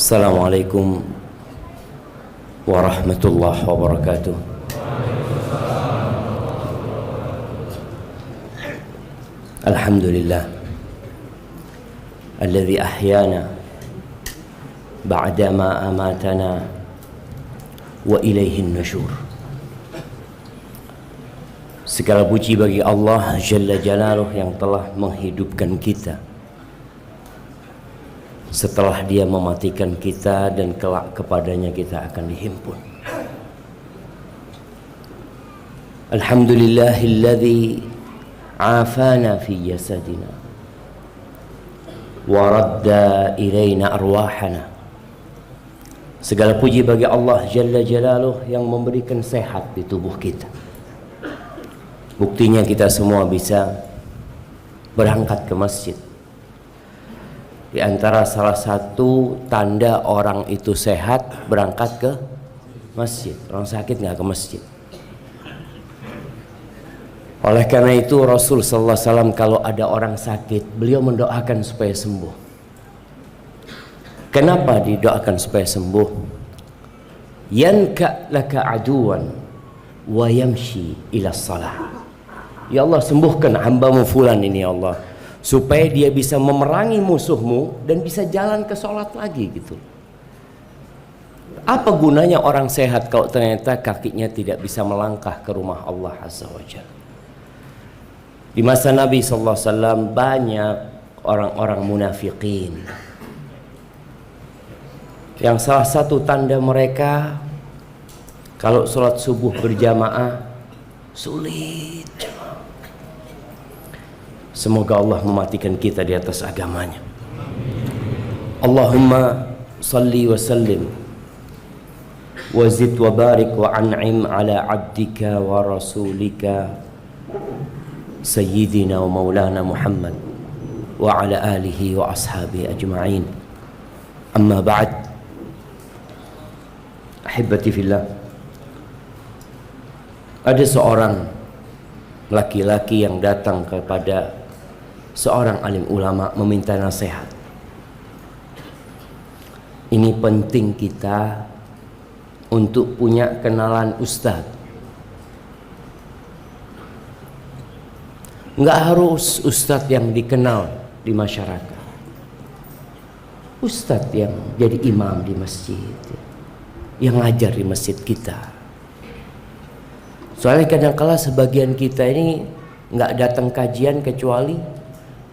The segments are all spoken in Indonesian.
Assalamualaikum warahmatullahi wabarakatuh. Alhamdulillah alladzi ahyana ba'dama amatana wa ilaihin nusyur. Segala puji bagi Allah Jalla Jalaluh yang telah menghidupkan kita setelah Dia mematikan kita, dan kelak kepadanya kita akan dihimpun. Alhamdulillahilladzi afana fi jasadina wa radda ilaina arwahana. Segala puji bagi Allah Jalla Jalaluh yang memberikan sehat di tubuh kita. Buktinya kita semua bisa berangkat ke masjid. Di antara salah satu tanda orang itu sehat, berangkat ke masjid. Orang sakit nggak ke masjid. Oleh karena itu Rasul sallallahu alaihi wasallam kalau ada orang sakit, beliau mendoakan supaya sembuh. Kenapa didoakan supaya sembuh? Yanka laka aduwan wa yamshi ila salah. Ya Allah, sembuhkan hambamu fulan ini ya Allah, supaya dia bisa memerangi musuhmu dan bisa jalan ke sholat lagi gitu. Apa gunanya orang sehat kalau ternyata kakinya tidak bisa melangkah ke rumah Allah Azza wa Jalla? Di masa Nabi SAW banyak orang-orang munafikin yang salah satu tanda mereka kalau sholat subuh berjamaah sulit. Semoga Allah mematikan kita di atas agamanya. Allahumma salli wa sallim wa zid wa barik wa an'im ala abdika wa rasulika Sayyidina wa maulana Muhammad wa ala alihi wa ashabihi ajma'in. Amma ba'd. Ahibati fillah. Ada seorang laki-laki yang datang kepada seorang alim ulama meminta nasihat. Ini penting kita untuk punya kenalan ustaz. Enggak harus ustaz yang dikenal di masyarakat. Ustaz yang jadi imam di masjid, yang ngajar di masjid kita. Soalnya kadang-kala sebagian kita ini enggak datang kajian kecuali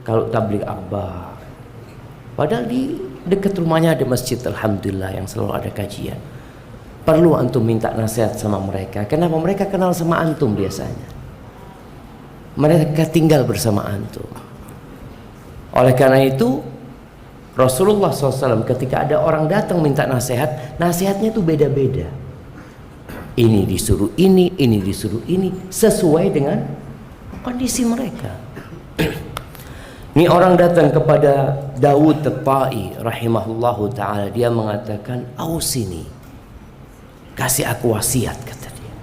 kalau tabligh akbar. Padahal di dekat rumahnya ada masjid, alhamdulillah, yang selalu ada kajian. Perlu antum minta nasihat sama mereka. Kenapa? Mereka kenal sama antum biasanya. Mereka tinggal bersama antum. Oleh karena itu Rasulullah SAW ketika ada orang datang minta nasihat, nasihatnya itu beda-beda. Ini disuruh ini disuruh ini, sesuai dengan kondisi mereka. Ini orang datang kepada Dawud At-Tai rahimahullahu ta'ala. Dia mengatakan, ausini, kasih aku wasiat, kata dia.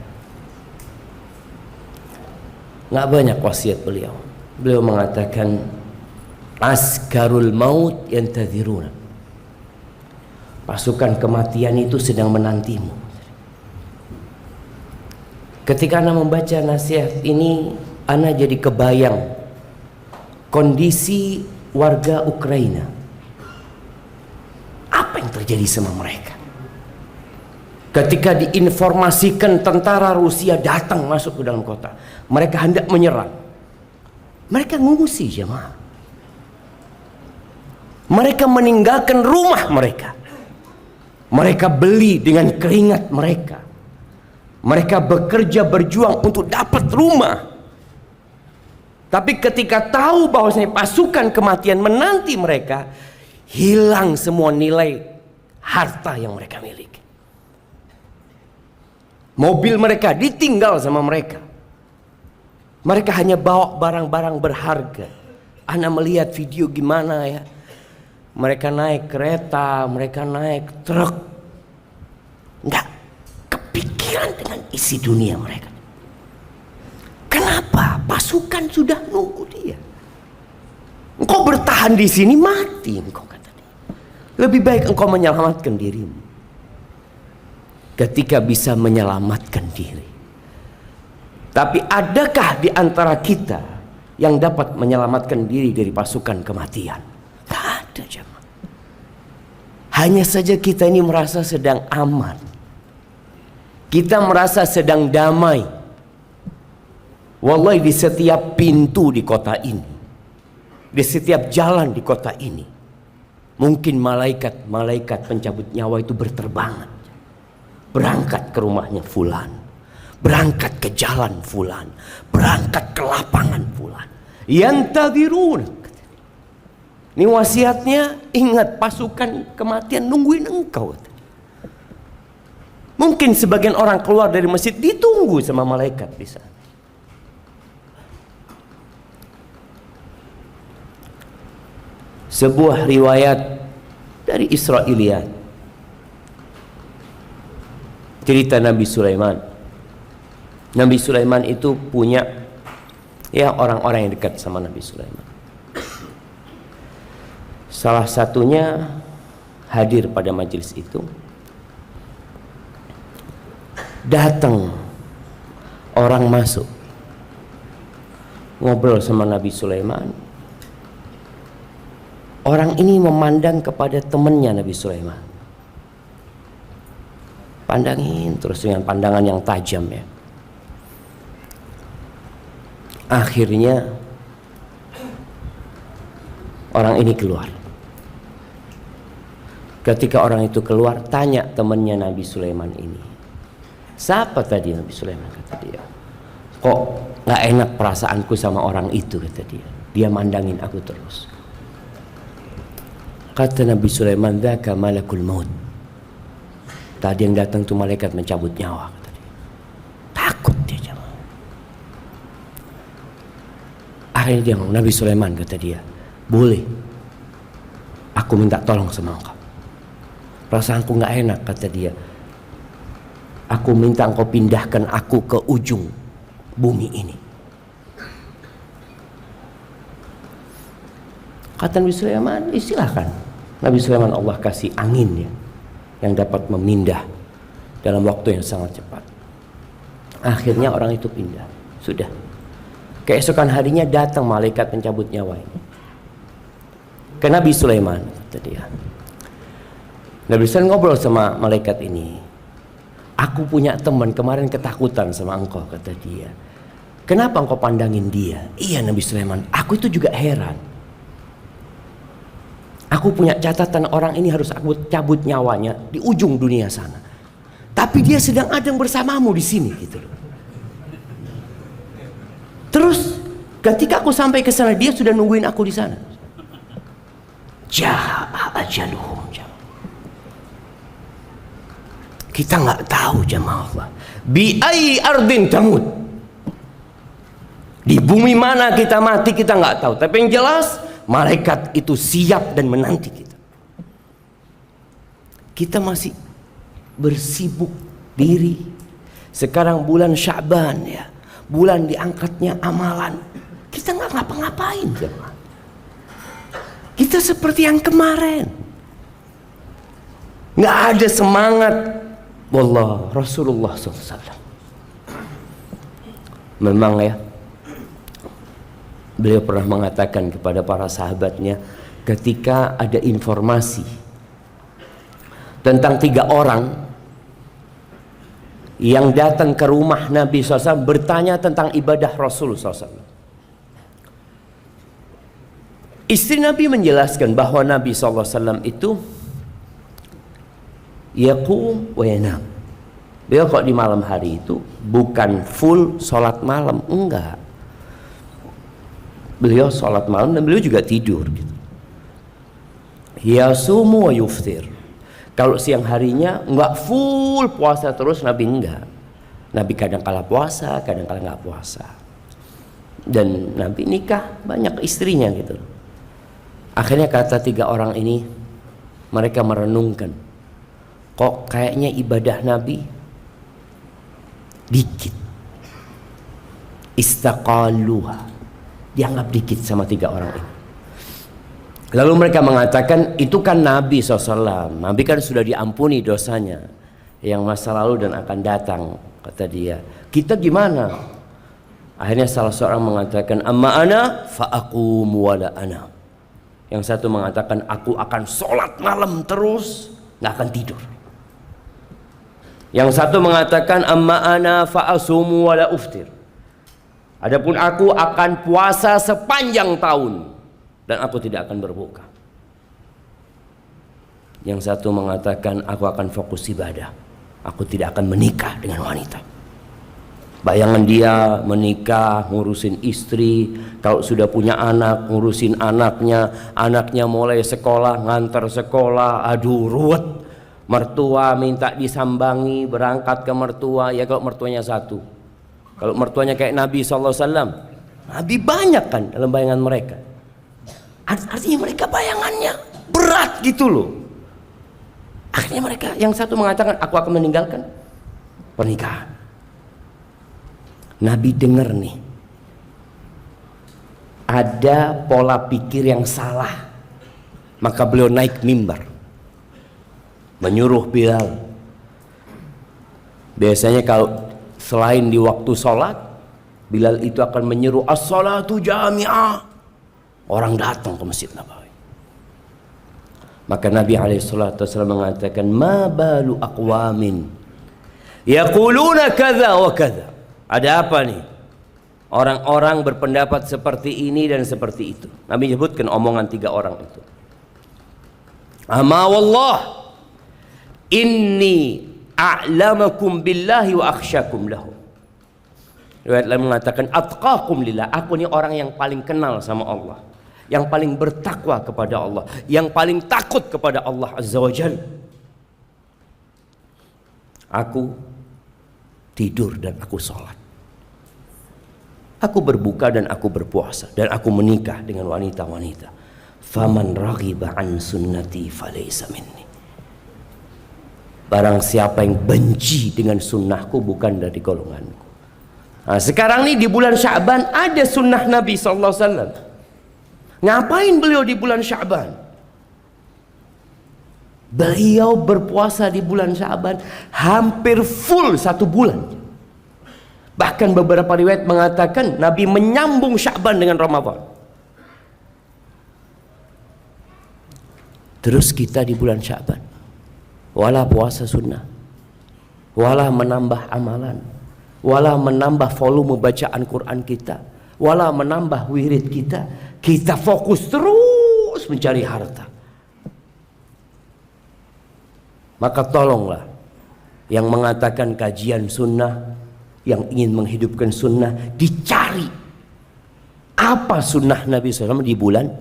Nggak banyak wasiat beliau. Beliau mengatakan, askarul maut yantadhiruna. Pasukan kematian itu sedang menantimu. Ketika ana membaca nasihat ini, ana jadi kebayang kondisi warga Ukraina. Apa yang terjadi sama mereka ketika diinformasikan tentara Rusia datang masuk ke dalam kota, mereka hendak menyerang. Mereka mengungsi, jemaah. Mereka meninggalkan rumah mereka. Mereka beli dengan keringat mereka. Mereka bekerja berjuang untuk dapat rumah. Tapi ketika tahu bahwasanya pasukan kematian menanti mereka, hilang semua nilai harta yang mereka miliki. Mobil mereka ditinggal sama mereka. Mereka hanya bawa barang-barang berharga. Ana melihat video gimana ya. Mereka naik kereta, mereka naik truk. Enggak kepikiran dengan isi dunia mereka. Kenapa? Pasukan sudah nunggu dia. Engkau bertahan di sini mati, engkau, kata dia. Lebih baik engkau menyelamatkan dirimu ketika bisa menyelamatkan diri. Tapi adakah di antara kita yang dapat menyelamatkan diri dari pasukan kematian? Tidak ada, jemaah. Hanya saja kita ini merasa sedang aman. Kita merasa sedang damai. Wallahi, di setiap pintu di kota ini, di setiap jalan di kota ini, mungkin malaikat pencabut nyawa itu berterbangan, berangkat ke rumahnya fulan, berangkat ke jalan fulan, berangkat ke lapangan fulan. Yantadirun. Ini wasiatnya, ingat pasukan kematian nungguin engkau. Mungkin sebagian orang keluar dari masjid ditunggu sama malaikat di sana. Sebuah riwayat dari Israiliyat, cerita Nabi Sulaiman. Nabi Sulaiman itu punya orang-orang yang dekat sama Nabi Sulaiman. Salah satunya hadir pada majelis itu. Datang orang masuk, ngobrol sama Nabi Sulaiman. Orang ini memandang kepada temannya Nabi Sulaiman. Pandangin terus dengan pandangan yang tajam ya. Akhirnya orang ini keluar. Ketika orang itu keluar, tanya temannya Nabi Sulaiman ini, siapa tadi? Nabi Sulaiman kata dia, kok gak enak perasaanku sama orang itu, kata dia. Dia mandangin aku terus. Kata Nabi Sulaiman, dzaka malakul maut. Tadi yang datang itu malaikat mencabut nyawa, kata dia. Takut dia, jemaah. Akhirnya dia ngomong, Nabi Sulaiman, kata dia, boleh aku minta tolong sama engkau. Perasaanku gak enak, kata dia. Aku minta engkau pindahkan aku ke ujung bumi ini. Kata Nabi Sulaiman, silahkan. Nabi Sulaiman Allah kasih angin ya, yang dapat memindah dalam waktu yang sangat cepat. Akhirnya orang itu pindah. Sudah. Keesokan harinya datang malaikat pencabut nyawa ini ke Nabi Sulaiman, kata dia. Nabi Sulaiman ngobrol sama malaikat ini. Aku punya teman kemarin ketakutan sama engkau, kata dia. Kenapa engkau pandangin dia? Iya Nabi Sulaiman, aku itu juga heran. Aku punya catatan, orang ini harus aku cabut nyawanya di ujung dunia sana. Tapi dia sedang ada bersamamu di sini gitu loh. Terus ketika aku sampai ke sana, dia sudah nungguin aku di sana. Ja'a ajaluhum. Kita nggak tahu jemaah Allah. Bi ai ardin tamut. Di bumi mana kita mati kita nggak tahu. Tapi yang jelas malaikat itu siap dan menanti kita. Kita masih bersibuk diri. Sekarang bulan Sya'ban ya, bulan diangkatnya amalan. Kita nggak ngapa-ngapain jemaah. Kita seperti yang kemarin. Nggak ada semangat. Wallah, Rasulullah SAW memang ya, beliau pernah mengatakan kepada para sahabatnya ketika ada informasi tentang 3 orang yang datang ke rumah Nabi SAW bertanya tentang ibadah Rasulullah SAW. Istri Nabi menjelaskan bahwa Nabi SAW itu yaqum wa yanam. Beliau kok di malam hari itu bukan full sholat malam, enggak. Beliau sholat malam dan beliau juga tidur gitu. Yasumu wa yuftir. Kalau siang harinya enggak full puasa terus, Nabi enggak. Nabi kadang kala puasa, kadang kala enggak puasa. Dan Nabi nikah banyak istrinya gitu. Akhirnya kata 3 orang ini, mereka merenungkan, kok kayaknya ibadah Nabi dikit. Istaqaluha, dianggap dikit sama 3 orang ini. Lalu mereka mengatakan, itu kan Nabi SAW, Nabi kan sudah diampuni dosanya yang masa lalu dan akan datang, kata dia. Kita gimana? Akhirnya salah seorang mengatakan, amma ana fa aqum wala ana. Yang satu mengatakan, aku akan sholat malam terus, nggak akan tidur. Yang satu mengatakan, amma ana fa asumu wala uftir. Adapun aku akan puasa sepanjang tahun dan aku tidak akan berbuka. Yang satu mengatakan, aku akan fokus ibadah, aku tidak akan menikah dengan wanita. Bayangan dia menikah, ngurusin istri, kalau sudah punya anak, ngurusin anaknya, anaknya mulai sekolah, ngantar sekolah, aduh ruwet. Mertua minta disambangi, berangkat ke mertua, ya kalau mertuanya satu. Kalau mertuanya kayak Nabi SAW, Nabi banyak kan dalam bayangan mereka. Artinya mereka bayangannya berat gitu loh. Akhirnya mereka, yang satu mengatakan, aku akan meninggalkan pernikahan. Nabi dengar nih, ada pola pikir yang salah. Maka beliau naik mimbar, menyuruh Bilal. Biasanya kalau selain di waktu sholat, Bilal itu akan menyeru as-salatu jami'ah. Orang datang ke Masjid Nabawi. Maka Nabi SAW mengatakan, ma balu aqwamin yaquluna kadza wa kadza. Ada apa nih? Orang-orang berpendapat seperti ini dan seperti itu. Nabi menyebutkan omongan 3 orang itu. Ama wallah inni a'lamakum billahi wa akhsyakum lahu. Riwayat lain mengatakan, atqakum lillah. Aku ini orang yang paling kenal sama Allah, yang paling bertakwa kepada Allah, yang paling takut kepada Allah Azza wa Jalla. Aku tidur dan aku sholat, aku berbuka dan aku berpuasa, dan aku menikah dengan wanita-wanita. Faman raghiba an sunnati falaysa minni. Barang siapa yang benci dengan sunnahku, bukan dari golonganku. Nah, sekarang nih di bulan Sya'ban ada sunnah Nabi SAW. Ngapain beliau di bulan Sya'ban? Beliau berpuasa di bulan Sya'ban hampir full 1 bulan. Bahkan beberapa riwayat mengatakan Nabi menyambung Sya'ban dengan Ramadan. Terus kita di bulan Sya'ban, wala puasa sunnah, wala menambah amalan, wala menambah volume bacaan Quran kita, wala menambah wirid kita. Kita fokus terus mencari harta. Maka tolonglah yang mengatakan kajian sunnah, yang ingin menghidupkan sunnah, dicari apa sunnah Nabi SAW di bulan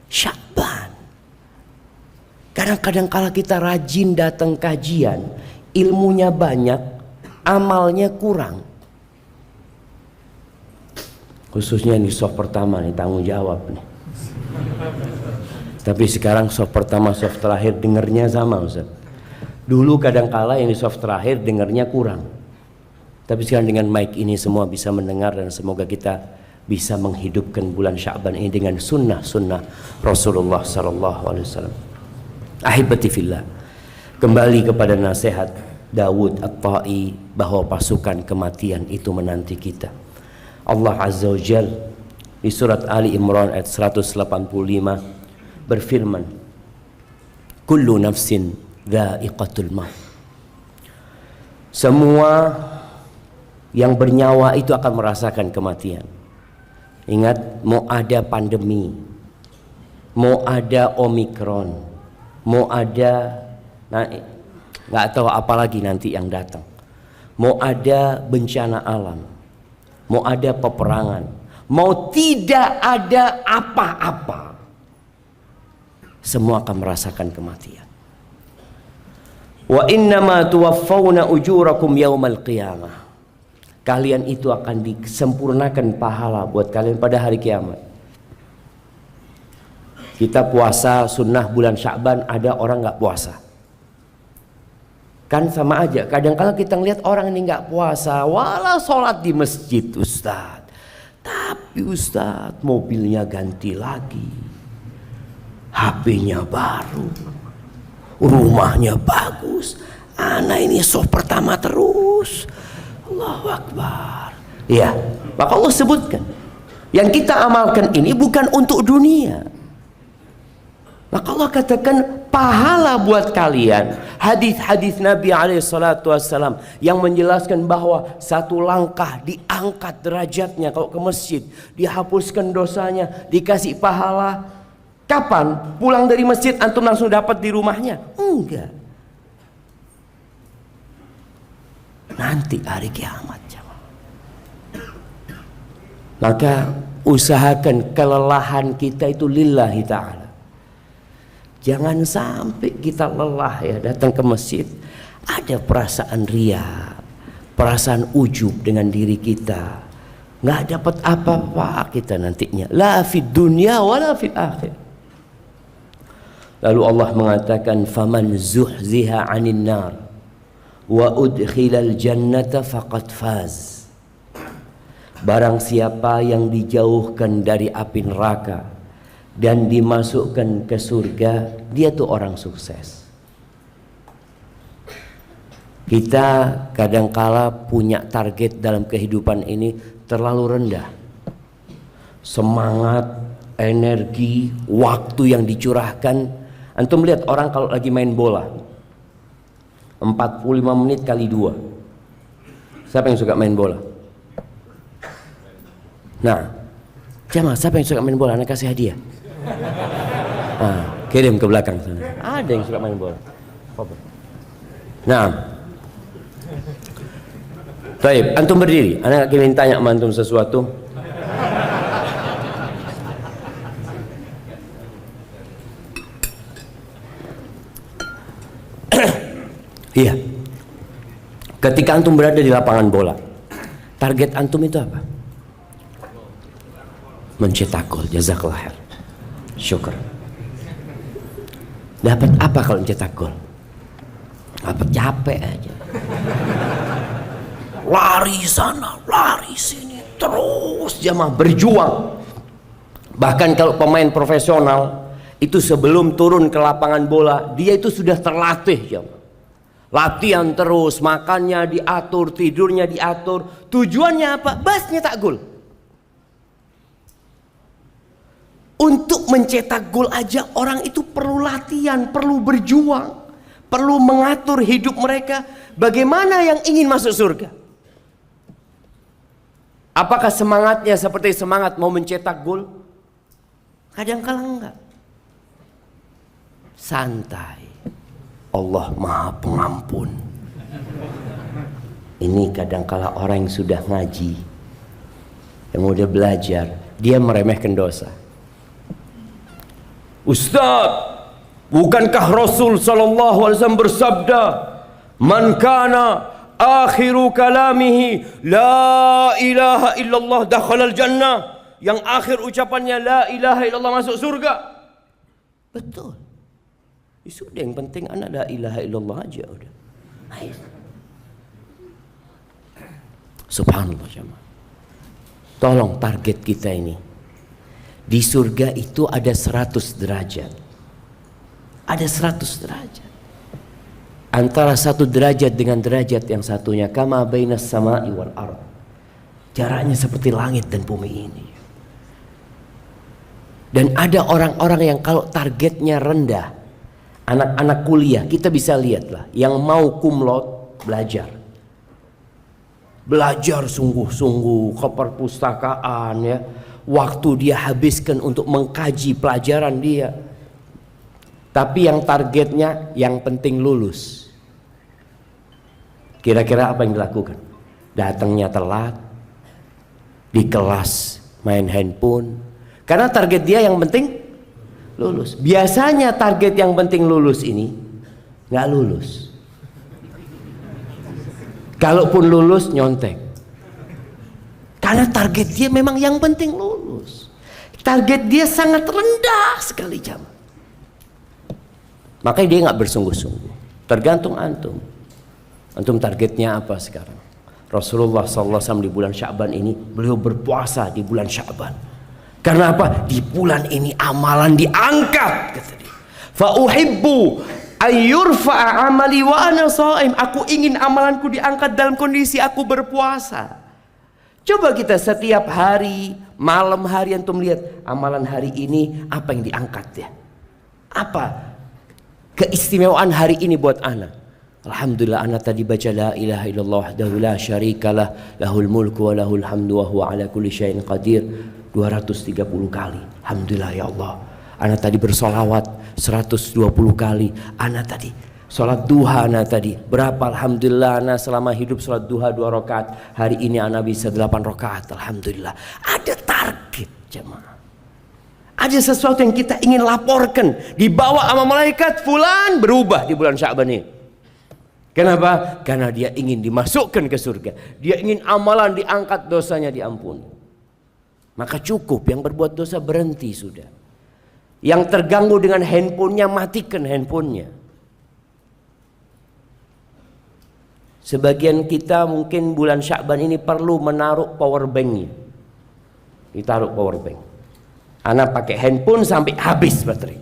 Sya'ban. Kadang-kadang kalau kita rajin datang kajian, ilmunya banyak, amalnya kurang. Khususnya di soft pertama nih, tanggung jawab nih. Tapi sekarang soft pertama, soft terakhir dengernya sama Ustaz. Dulu kadang-kala yang di soft terakhir dengernya kurang. Tapi sekarang dengan mic ini semua bisa mendengar, dan semoga kita bisa menghidupkan bulan Sya'ban ini dengan sunnah-sunnah Rasulullah SAW. Ahibati fillah, kembali kepada nasihat Dawud At-Ta'i bahwa pasukan kematian itu menanti kita. Allah Azza wa Jal di surat Ali Imran ayat 185 berfirman, kullu nafsin dha'iqatul maut. Semua yang bernyawa itu akan merasakan kematian. Ingat, mau ada pandemi, mau ada Omikron, mau ada nggak tahu apa lagi nanti yang datang, mau ada bencana alam, mau ada peperangan, mau tidak ada apa-apa, semua akan merasakan kematian. Wa innama tuwaffawna ujurakum yaumal qiyamah. Kalian itu akan disempurnakan pahala buat kalian pada hari kiamat. Kita puasa sunnah bulan Sya'ban, ada orang nggak puasa. Kan sama aja. Kadang-kadang kita ngeliat orang ini nggak puasa, walau sholat di masjid Ustadz, tapi Ustadz mobilnya ganti lagi, HP-nya baru, rumahnya bagus, anak ini soft pertama terus. Allahu Akbar. Ya, maka Allah sebutkan yang kita amalkan ini bukan untuk dunia. Maka Allah katakan pahala buat kalian. Hadis-hadis Nabi SAW yang menjelaskan bahwa satu langkah diangkat derajatnya kalau ke masjid, dihapuskan dosanya, dikasih pahala. Kapan? Pulang dari masjid antum langsung dapat di rumahnya? Enggak. Nanti hari kiamat. Maka usahakan kelelahan kita itu lillahi ta'ala. Jangan sampai kita lelah ya datang ke masjid ada perasaan ria, perasaan ujub dengan diri kita, nggak dapat apa-apa kita nantinya. La fid dunya wala fil akhir. Lalu Allah mengatakan faman zuhziha 'anil nar wa udkhilal jannata faqad faz. Barang siapa yang dijauhkan dari api neraka dan dimasukkan ke surga, dia tuh orang sukses. Kita kadangkala punya target dalam kehidupan ini terlalu rendah. Semangat, energi, waktu yang dicurahkan. Antum lihat orang kalau lagi main bola 45 menit kali 2. Siapa yang suka main bola? Nah, Jamal, siapa yang suka main bola? Anak kasih hadiah. Kirim ke belakang sana. Ada yang suka main bola. Nah, baik, antum berdiri. Anak ingin tanya sama antum sesuatu. Iya. Ketika antum berada di lapangan bola, target antum itu apa? Mencetak gol. Jazakallah khair. Syukur. Dapat apa kalau mencetak gol? Dapat capek aja. Lari sana, lari sini, terus jamaah berjuang. Bahkan kalau pemain profesional itu sebelum turun ke lapangan bola, dia itu sudah terlatih jamaah. Latihan terus, makannya diatur, tidurnya diatur. Tujuannya apa? Bas nyetak gol. Untuk mencetak gol aja orang itu perlu latihan, perlu berjuang, perlu mengatur hidup mereka. Bagaimana yang ingin masuk surga? Apakah semangatnya seperti semangat mau mencetak gol? Kadang-kala enggak. Santai. Allah Maha Pengampun. Ini kadang-kala orang yang sudah ngaji, yang udah belajar, dia meremehkan dosa. Ustaz, bukankah Rasul sallallahu alaihi wasallam bersabda, "Man kana akhiru kalamihi la ilaha illallah dakhalal jannah." Yang akhir ucapannya la ilaha illallah masuk surga. Betul. Sudah, yang penting anak la ilaha illallah aja udah. Subhanallah jemaah. Tolong target kita ini. Di surga itu ada 100 derajat. Ada 100 derajat. Antara satu derajat dengan derajat yang satunya kama bainas sama'i wal ard. Jaraknya seperti langit dan bumi ini. Dan ada orang-orang yang kalau targetnya rendah, anak-anak kuliah, kita bisa lihatlah, yang mau cum laude belajar sungguh-sungguh ke perpustakaan ya. Waktu dia habiskan untuk mengkaji pelajaran dia. Tapi yang targetnya yang penting lulus. Kira-kira apa yang dilakukan? Datangnya telat, di kelas main handphone. Karena target dia yang penting lulus. Biasanya target yang penting lulus ini nggak lulus. Kalaupun lulus nyontek. Karena target dia memang yang penting lulus. Target dia sangat rendah sekali jam. Makanya dia nggak bersungguh-sungguh. Tergantung antum. Antum targetnya apa sekarang? Rasulullah SAW di bulan Sya'ban ini beliau berpuasa di bulan Sya'ban. Karena apa? Di bulan ini amalan diangkat, kata dia. Fa uhibbu ayyurfa'a amali wa ana shaim. Aku ingin amalanku diangkat dalam kondisi aku berpuasa. Coba kita setiap hari, malam hari antum lihat amalan hari ini apa yang diangkat ya? Apa keistimewaan hari ini buat ana? Alhamdulillah ana tadi baca la ilaha illallah wahdahu la syarikalah lahul mulku wa lahul hamdu wa huwa ala kulli syai'in qadir 230 kali. Alhamdulillah ya Allah. Ana tadi bersolawat 120 kali. Ana tadi sholat duha, ana tadi berapa? Alhamdulillah ana selama hidup sholat duha 2 rakaat. Hari ini ana bisa 8 rakaat. Alhamdulillah. Ada target jemaah. Ada sesuatu yang kita ingin laporkan, dibawa sama malaikat, fulan berubah di bulan Sya'ban ini. Kenapa? Karena dia ingin dimasukkan ke surga. Dia ingin amalan diangkat, dosanya diampuni. Maka cukup, yang berbuat dosa berhenti sudah. Yang terganggu dengan handphonenya, matikan handphonenya. Sebagian kita mungkin bulan Sya'ban ini perlu menaruh power banknya. Ditaruh power bank. Anak pakai handphone sampai habis baterai.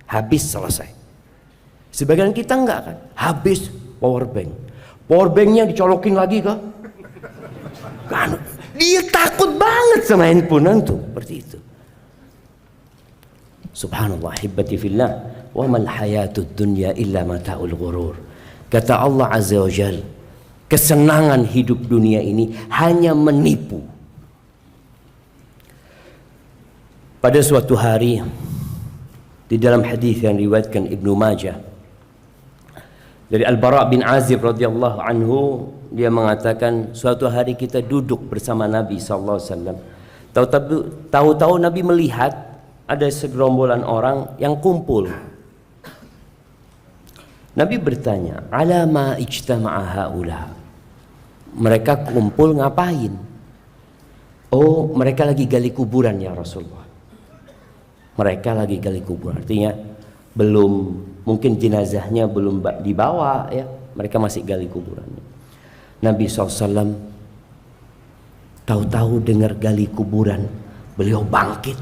Habis, selesai. Sebagian kita enggak kan? Habis power bank. Power banknya dicolokin lagi ke? Kan? Dia takut banget sama handphone antum, seperti itu. Subhanallah, hibbati fillah, wa mal hayatud dunya illa mata'ul ghurur. Kata Allah Azza wa Jalla, kesenangan hidup dunia ini hanya menipu. Pada suatu hari di dalam hadis yang diriwayatkan Ibnu Majah dari Al-Bara' bin Azib radhiyallahu anhu, dia mengatakan suatu hari kita duduk bersama Nabi sallallahu alaihi wasallam. Tahu-tahu Nabi melihat ada segerombolan orang yang kumpul. Nabi bertanya, "Ala ma ijtama'a haula?" Mereka kumpul ngapain? Oh, mereka lagi gali kuburan ya Rasulullah. Mereka lagi gali kuburan, artinya belum, mungkin jenazahnya belum dibawa ya, mereka masih gali kuburannya. Nabi SAW tahu-tahu dengar gali kuburan, beliau bangkit,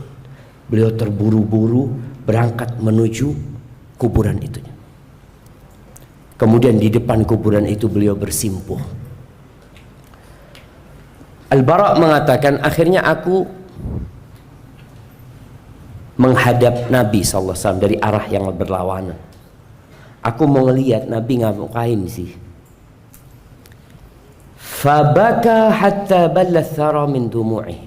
beliau terburu-buru berangkat menuju kuburan itu. Kemudian di depan kuburan itu beliau bersimpuh. Al-Bara' mengatakan, akhirnya aku menghadap Nabi SAW dari arah yang berlawanan. Aku mau ngelihat Nabi ngapain sih. Fabaka hatta ballat thara min dumu'i.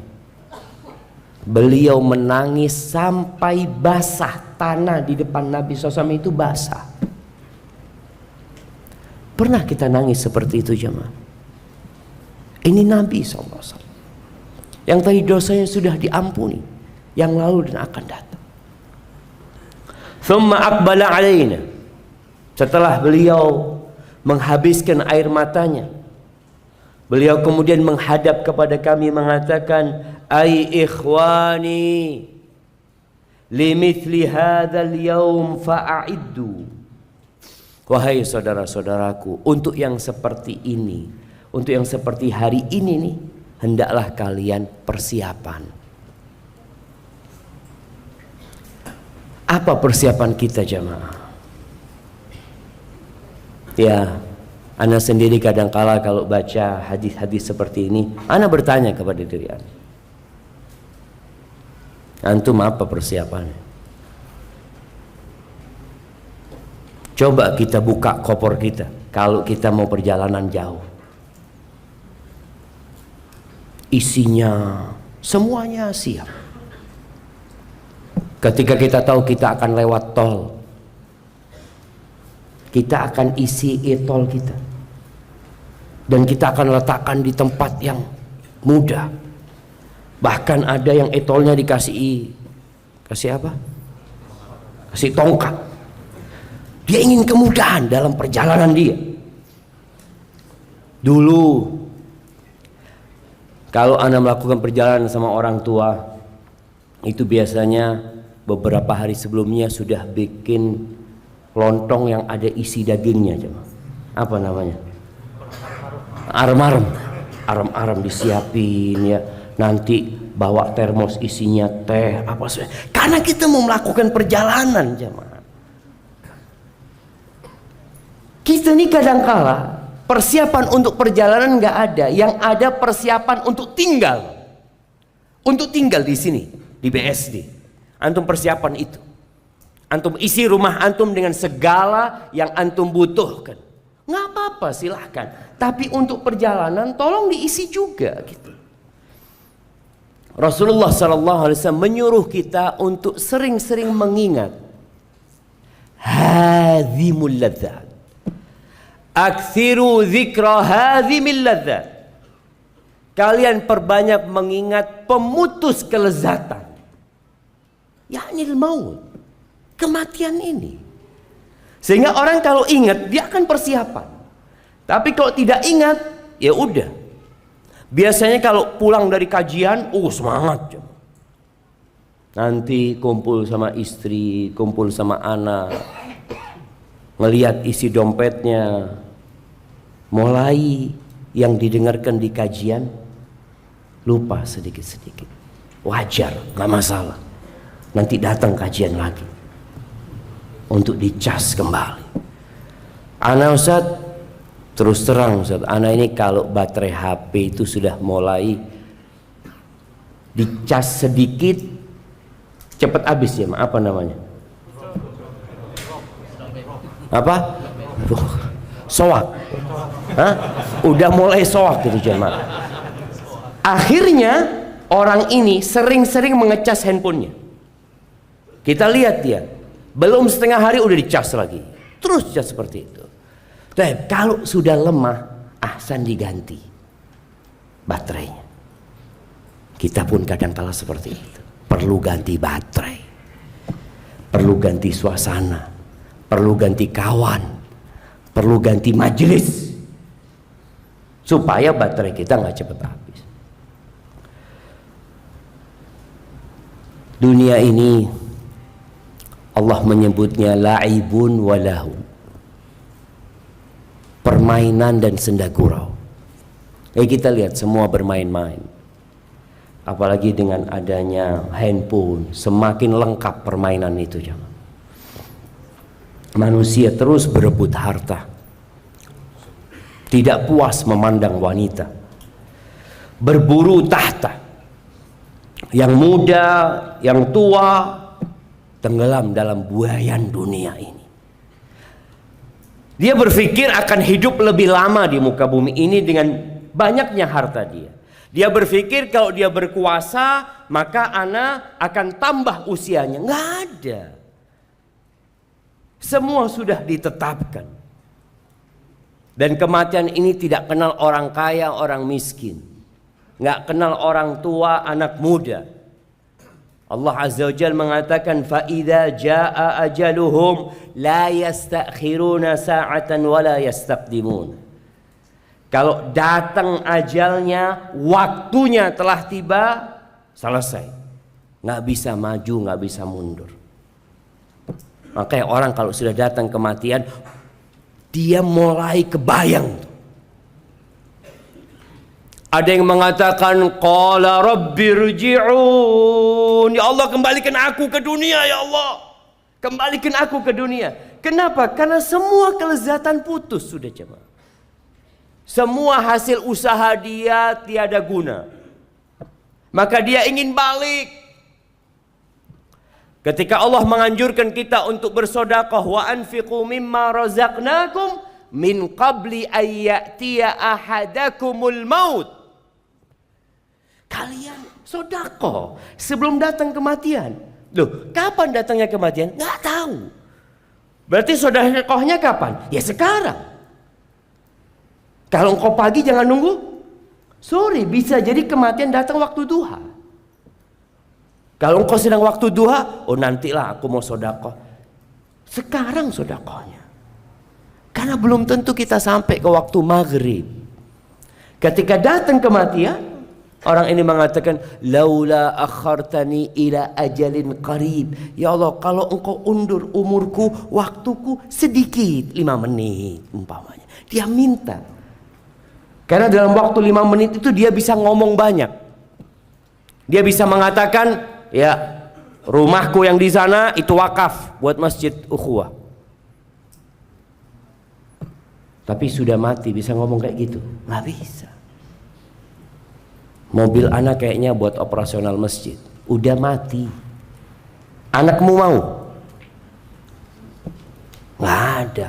Beliau menangis sampai basah, tanah di depan Nabi SAW itu basah. Pernah kita nangis seperti itu jemaah? Ini Nabi SAW yang tadi dosanya sudah diampuni, yang lalu dan akan datang. Thumma aqbala alaina. Setelah beliau menghabiskan air matanya, beliau kemudian menghadap kepada kami mengatakan, "Ai ikhwani, limithli hadzal yaum fa'iddu." Wahai saudara-saudaraku, untuk yang seperti ini, untuk yang seperti hari ini nih, hendaklah kalian persiapan. Apa persiapan kita jamaah? Ya, ana sendiri kadangkala kalau baca hadis-hadis seperti ini, ana bertanya kepada diri ana, antum apa persiapannya? Coba kita buka koper kita kalau kita mau perjalanan jauh. Isinya semuanya siap. Ketika kita tahu kita akan lewat tol, kita akan isi e-tol kita, dan kita akan letakkan di tempat yang mudah. Bahkan ada yang e-tolnya kasih apa? Kasih tongkat. Dia ingin kemudahan dalam perjalanan dia. Dulu kalau Anda melakukan perjalanan sama orang tua, itu biasanya beberapa hari sebelumnya sudah bikin lontong yang ada isi dagingnya. Apa namanya? Arem-arem. Arem-arem disiapin ya. Nanti bawa termos isinya teh apa sih? Karena kita mau melakukan perjalanan, jemaah. Kita ini kadangkala persiapan untuk perjalanan nggak ada, yang ada persiapan untuk tinggal. Untuk tinggal di sini, di BSD. Antum persiapan itu. Antum isi rumah antum dengan segala yang antum butuhkan. Nggak apa-apa, silahkan. Tapi untuk perjalanan tolong diisi juga gitu. Rasulullah SAW menyuruh kita untuk sering-sering mengingat hadhimul ladzat. Aktsiru dzikra hadhimil ladzat. Kalian perbanyak mengingat pemutus kelezatan. Ya'nil maut. Kematian ini. Sehingga orang kalau ingat dia akan persiapan. Tapi kalau tidak ingat, ya udah. Biasanya kalau pulang dari kajian, semangat. Nanti kumpul sama istri, kumpul sama anak, ngelihat isi dompetnya, mulai yang didengarkan di kajian lupa sedikit-sedikit. Wajar, nggak masalah. Nanti datang kajian lagi untuk dicas kembali. Ana Ustaz, terus terang Ustaz, ana ini kalau baterai HP itu sudah mulai dicas sedikit cepat habis ya, apa namanya? Apa? Soak. Hah? Udah mulai soak gitu jemaah. Akhirnya orang ini sering-sering mengecas handphonenya. Kita lihat dia, belum setengah hari udah dicas lagi. Terus cas seperti itu. Tapi kalau sudah lemah, ahsan diganti baterainya. Kita pun kadang-kala seperti itu. Perlu ganti baterai. Perlu ganti suasana. Perlu ganti kawan. Perlu ganti majelis. Supaya baterai kita nggak cepat habis. Dunia ini Allah menyebutnya la'ibun walahu, permainan dan senda gurau. Kita lihat semua bermain-main. Apalagi dengan adanya handphone, semakin lengkap permainan itu. Manusia terus berebut harta, tidak puas memandang wanita, berburu tahta. Yang muda, yang tua, tenggelam dalam buayan dunia ini. Dia berpikir akan hidup lebih lama di muka bumi ini dengan banyaknya harta dia. Dia berpikir kalau dia berkuasa maka ana akan tambah usianya. Nggak ada. Semua sudah ditetapkan. Dan kematian ini tidak kenal orang kaya, orang miskin. Nggak kenal orang tua, anak muda. Allah Azza wa Jalla mengatakan فَإِذَا جَاءَ أَجَلُهُمْ لَا يَسْتَأْخِرُونَ سَاعَةً وَلَا يَسْتَقْدِمُونَ. Kalau datang ajalnya, waktunya telah tiba, selesai. Nggak bisa maju, nggak bisa mundur. Makanya orang kalau sudah datang kematian, dia mulai kebayang. Ada yang mengatakan qala rabbirji'un, ya Allah kembalikan aku ke dunia, ya Allah kembalikan aku ke dunia. Kenapa? Karena semua kelezatan putus sudah jemaah. Semua hasil usaha dia tiada guna, maka dia ingin balik. Ketika Allah menganjurkan kita untuk bersedekah, wa anfiqu mimma razaqnakum min qabli ayyatiya ahadakumul maut. Kalian sedekah sebelum datang kematian. Loh, kapan datangnya kematian? Nggak tahu. Berarti sedekahnya kapan? Ya sekarang. Kalau engkau pagi jangan nunggu sore, bisa jadi kematian datang waktu duha. Kalau engkau sedang waktu duha, nantilah aku mau sedekah. Sekarang sedekahnya. Karena belum tentu kita sampai ke waktu maghrib. Ketika datang kematian, orang ini mengatakan, laula akhartani ila ajalin qarib. Ya Allah, kalau engkau undur umurku, waktuku sedikit, 5 menit umpamanya. Dia minta. Karena dalam waktu 5 menit itu dia bisa ngomong banyak. Dia bisa mengatakan, ya rumahku yang di sana itu wakaf buat masjid ukhuwah. Tapi sudah mati bisa ngomong kayak gitu? Nggak bisa. Mobil anak kayaknya buat operasional masjid. Udah mati. Anakmu mau? Nggak ada.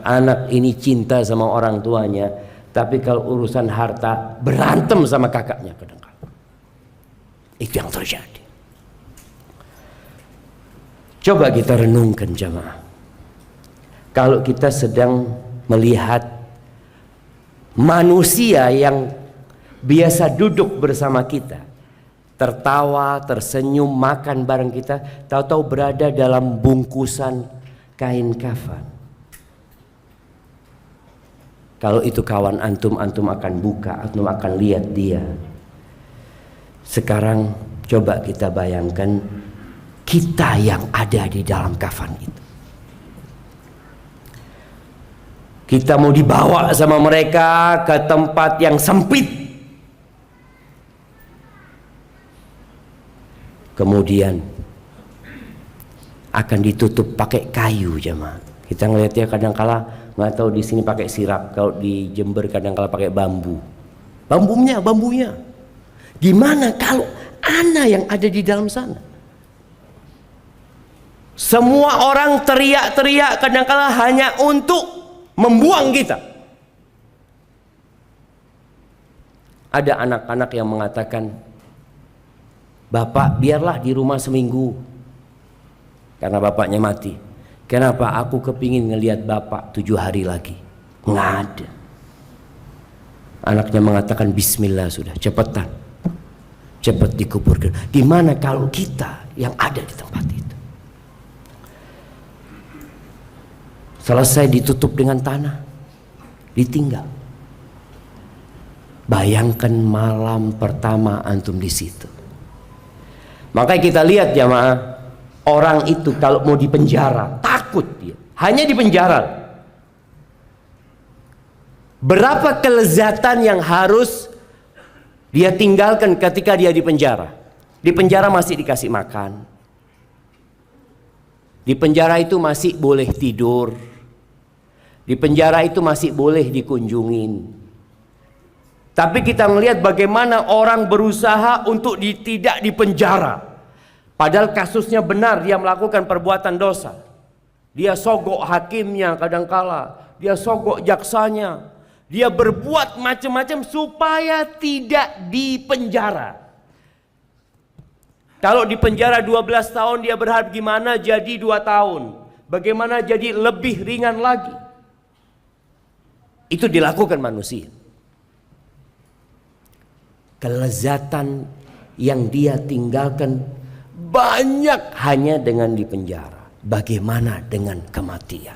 Anak ini cinta sama orang tuanya, tapi kalau urusan harta berantem sama kakaknya kadang-kadang. Itu yang terjadi. Coba kita renungkan jamaah. Kalau kita sedang melihat manusia yang biasa duduk bersama kita, tertawa, tersenyum, makan bareng kita, tahu-tahu berada dalam bungkusan kain kafan. Kalau itu kawan antum, antum akan buka, antum akan lihat dia. Sekarang coba kita bayangkan kita yang ada di dalam kafan itu. Kita mau dibawa sama mereka ke tempat yang sempit. Kemudian akan ditutup pakai kayu jemaah. Kita ngelihatnya kadang-kala nggak tahu di sini pakai sirap, kalau di Jember kadang-kala pakai bambu. Bambunya. Gimana kalau ana yang ada di dalam sana? Semua orang teriak-teriak kadang-kala hanya untuk membuang kita. Ada anak-anak yang mengatakan, Bapak biarlah di rumah seminggu karena bapaknya mati. Kenapa? Aku kepingin ngelihat bapak 7 hari lagi. Nggak ada. Anaknya mengatakan bismillah sudah, cepetan, cepet dikuburkan. Gimana kalau kita yang ada di tempat itu? Selesai ditutup dengan tanah, ditinggal. Bayangkan malam pertama antum di situ. Makanya kita lihat jamaah, orang itu kalau mau dipenjara takut dia, hanya dipenjara. Berapa kelezatan yang harus dia tinggalkan ketika dia di penjara? Di penjara masih dikasih makan, di penjara itu masih boleh tidur, di penjara itu masih boleh dikunjungin. Tapi kita melihat bagaimana orang berusaha untuk tidak dipenjara. Padahal kasusnya benar, dia melakukan perbuatan dosa. Dia sogok hakimnya kadangkala, dia sogok jaksanya. Dia berbuat macam-macam supaya tidak dipenjara. Kalau dipenjara 12 tahun dia berharap gimana jadi 2 tahun. Bagaimana jadi lebih ringan lagi. Itu dilakukan manusia. Kelezatan yang dia tinggalkan banyak hanya dengan dipenjara. Bagaimana dengan kematian?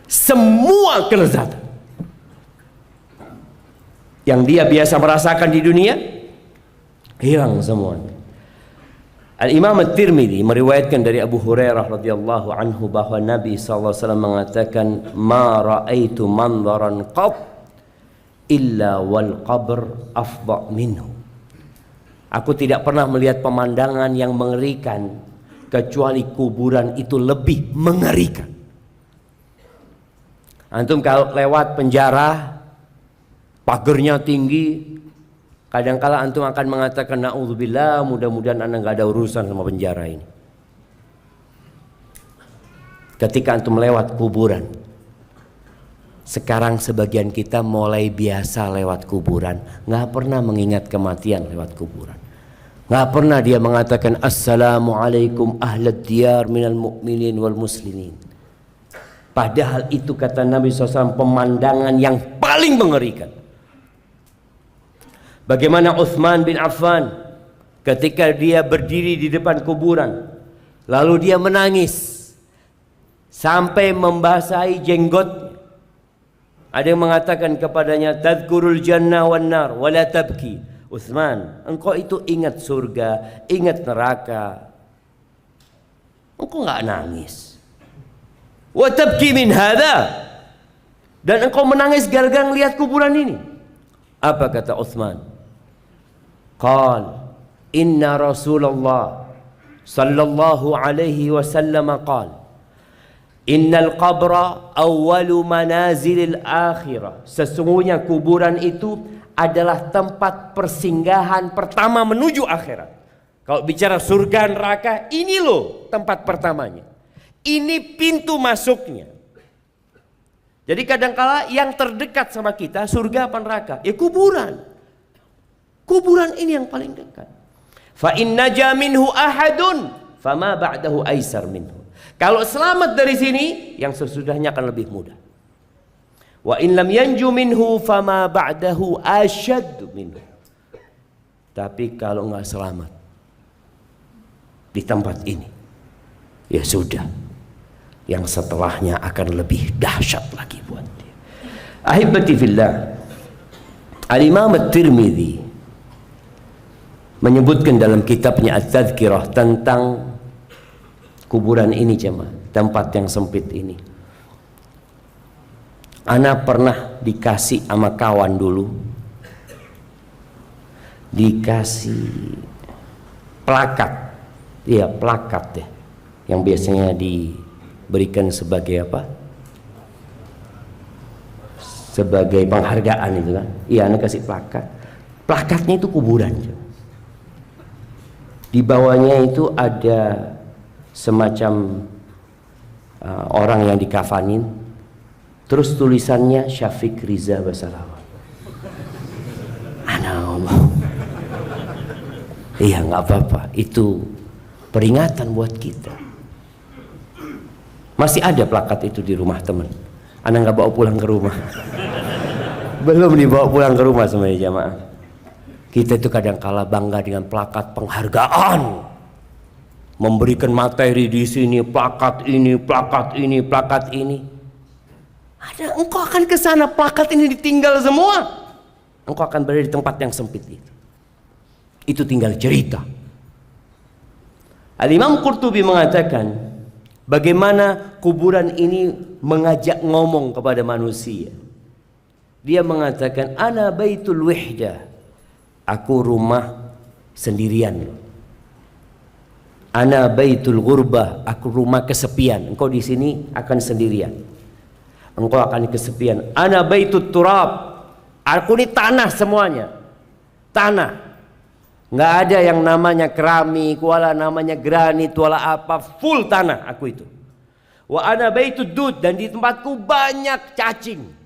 Semua kelezatan yang dia biasa merasakan di dunia hilang semua. Al-Imam At-Tirmidzi meriwayatkan dari Abu Hurairah radhiyallahu anhu bahwa Nabi sallallahu alaihi wasallam mengatakan, "Ma ra'aitu manzaran qat illa wal qabr afdha minhu." Aku tidak pernah melihat pemandangan yang mengerikan kecuali kuburan itu lebih mengerikan. Antum kalau lewat penjara, pagernya tinggi, kadangkala antum akan mengatakan naudzubillah, mudah-mudahan anda nggak ada urusan sama penjara ini. Ketika antum lewat kuburan, sekarang sebagian kita mulai biasa lewat kuburan, nggak pernah mengingat kematian lewat kuburan. Nggak pernah dia mengatakan assalamualaikum ahlad diyar minal mu'minin wal muslimin. Padahal itu kata Nabi SAW pemandangan yang paling mengerikan. Bagaimana Utsman bin Affan ketika dia berdiri di depan kuburan, lalu dia menangis sampai membasahi jenggotnya. Ada yang mengatakan kepadanya, tadhkurul jannah wan nar wala tabki. Utsman, engkau itu ingat surga, ingat neraka, engkau nggak nangis. Wa tabki min hadha, dan engkau menangis gara-gara melihat kuburan ini. Apa kata Utsman? Qal Inna Rasulullah sallallahu alaihi wasallam qala Innal qabra awwalu manazilil akhirah. Sesungguhnya kuburan itu adalah tempat persinggahan pertama menuju akhirat. Kalau bicara surga neraka, ini loh tempat pertamanya. Ini pintu masuknya. Jadi kadangkala yang terdekat sama kita surga apa neraka? Ya kuburan. Kuburan ini yang paling dekat. Fa inna jaminhu ahadun fama ba'dahu aisar minhu. Kalau selamat dari sini, yang sesudahnya akan lebih mudah. Wa in lam yanju minhu fama ba'dahu asyaddu minhu. Tapi kalau nggak selamat di tempat ini, ya sudah, yang setelahnya akan lebih dahsyat lagi buat dia. Ahibati fillah, Al-Imam At-Tirmidzi menyebutkan dalam kitabnya At-Tadhkirah tentang kuburan ini jemaah, tempat yang sempit ini. Ana pernah dikasih sama kawan dulu, dikasih plakat, iya plakat ya, yang biasanya diberikan sebagai apa? Sebagai penghargaan itu kan. Iya, ana kasih plakat. Plakatnya itu kuburan. Di bawahnya itu ada semacam orang yang dikafanin, terus tulisannya Syafiq Riza Basalawa. Allah. Iya, nggak apa-apa, itu peringatan buat kita. Masih ada plakat itu di rumah teman. Ana nggak bawa pulang ke rumah. Belum dibawa pulang ke rumah semuanya jamaah. Kita itu kadang-kala bangga dengan plakat penghargaan, memberikan materi di sini, plakat ini, plakat ini, plakat ini. Ada, engkau akan ke sana, plakat ini ditinggal semua. Engkau akan berada di tempat yang sempit itu. Itu tinggal cerita. Al-Imam Qurtubi mengatakan, bagaimana kuburan ini mengajak ngomong kepada manusia. Dia mengatakan, ana baitul wihdah. Aku rumah sendirian. Ana baitul ghurbah, aku rumah kesepian. Engkau di sini akan sendirian. Engkau akan kesepian. Ana baitut turab, aku ini tanah semuanya. Tanah. Nggak ada yang namanya keramik, wala namanya granit, wala apa, full tanah aku itu. Wa ana baitud dud, dan di tempatku banyak cacing.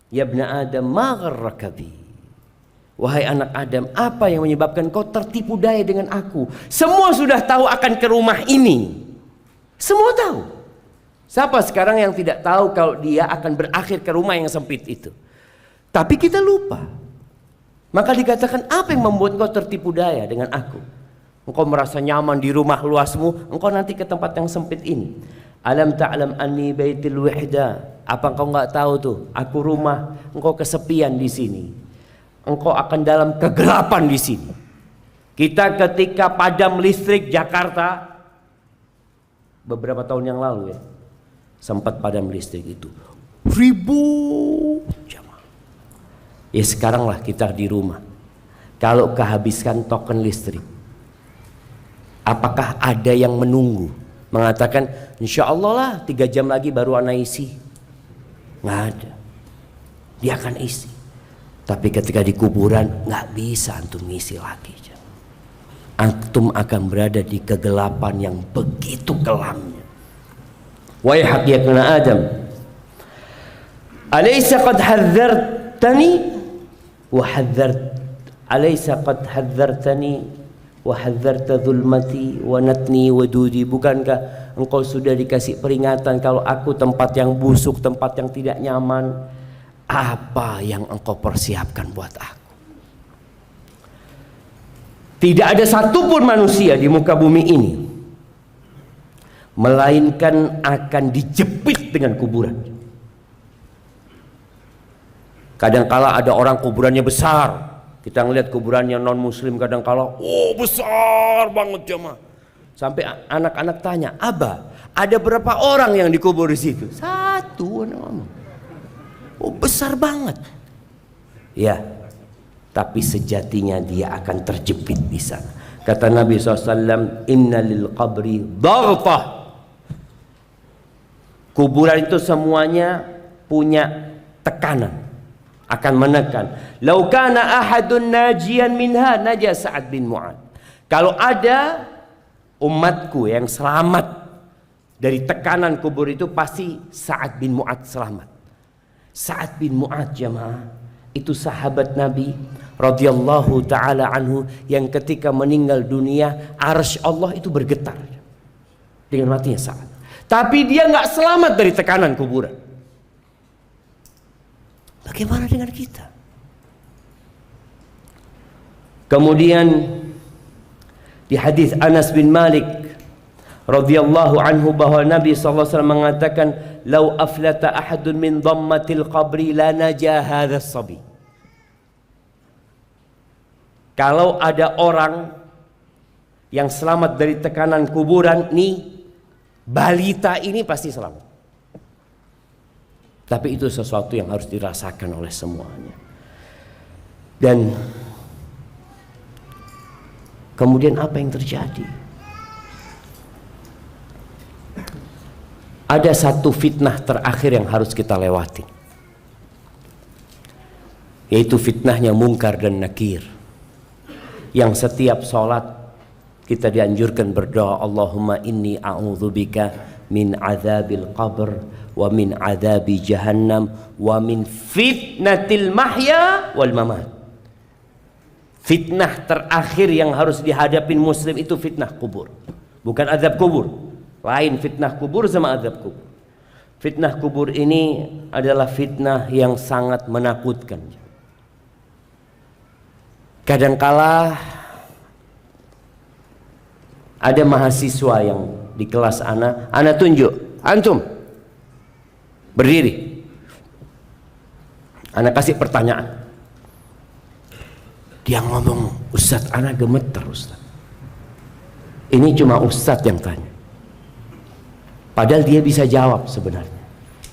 Ya ibna Adam, ma gharraka bi. Wahai anak Adam, apa yang menyebabkan kau tertipu daya dengan aku? Semua sudah tahu akan ke rumah ini. Semua tahu. Siapa sekarang yang tidak tahu kalau dia akan berakhir ke rumah yang sempit itu? Tapi kita lupa. Maka dikatakan, apa yang membuat kau tertipu daya dengan aku? Engkau merasa nyaman di rumah luasmu, engkau nanti ke tempat yang sempit ini. Alam ta'lam anni baitil wahda. Apa engkau nggak tahu tuh? Aku rumah, engkau kesepian di sini. Engkau akan dalam kegelapan di sini. Kita ketika padam listrik Jakarta beberapa tahun yang lalu ya, sempat padam listrik itu 1000 jamaah. Ya sekarang lah kita di rumah. Kalau kehabiskan token listrik, apakah ada yang menunggu mengatakan insya Allah lah 3 jam lagi baru ana isi? Nggak ada. Dia akan isi. Tapi ketika di kuburan nggak bisa antum ngisi lagi. Antum akan berada di kegelapan yang begitu kelamnya. Wahai hakiyatuna Adam, alaysa qad hadzartani wa hadzart alaysa qad hadzartani wa hadzarta dhulmati wa natni wa dudi. Bukankah engkau sudah dikasih peringatan kalau aku tempat yang busuk, tempat yang tidak nyaman? Apa yang engkau persiapkan buat aku? Tidak ada satupun manusia di muka bumi ini melainkan akan dijepit dengan kuburan. Kadangkala ada orang kuburannya besar. Kita ngelihat kuburannya non muslim kadangkala, oh besar banget jemaah. Sampai anak-anak tanya, Abah, ada berapa orang yang dikubur di situ? Satu, anak ngomong. Oh besar banget. Ya, tapi sejatinya dia akan terjepit di sana. Kata Nabi SAW, inna lil qabri daghtah. Kuburan itu semuanya punya tekanan, akan menekan. Lau kana ahadun najian minha naja Sa'ad bin Mu'adz. Kalau ada umatku yang selamat dari tekanan kubur itu, pasti Sa'ad bin Mu'adz selamat. Sa'ad bin Mu'adz, jemaah, itu sahabat Nabi radhiyallahu taala anhu yang ketika meninggal dunia arsy Allah itu bergetar dengan matinya Sa'ad. Tapi dia nggak selamat dari tekanan kuburan. Bagaimana dengan kita? Kemudian di hadis Anas bin Malik radhiyallahu anhu bahwa Nabi sallallahu alaihi wasallam mengatakan, "Lau aflata ahadun min dhammatil qabri la naja hadzal sabi." Kalau ada orang yang selamat dari tekanan kuburan, nih balita ini pasti selamat. Tapi itu sesuatu yang harus dirasakan oleh semuanya. Dan kemudian apa yang terjadi? Ada satu fitnah terakhir yang harus kita lewati, yaitu fitnahnya Munkar dan Nakir, yang setiap sholat kita dianjurkan berdoa, Allahumma inni a'udzubika min azabil qabr wa min azabi jahannam wa min fitnatil mahya wal mamat. Fitnah terakhir yang harus dihadapin muslim itu fitnah kubur, bukan azab kubur. Lain fitnah kubur sama azab kubur. Fitnah kubur ini adalah fitnah yang sangat menakutkan. Kadangkala ada mahasiswa yang di kelas ana tunjuk, antum berdiri, ana kasih pertanyaan. Dia ngomong, Ustadz, ana gemeter Ustadz. Ini cuma Ustadz yang tanya. Padahal dia bisa jawab sebenarnya,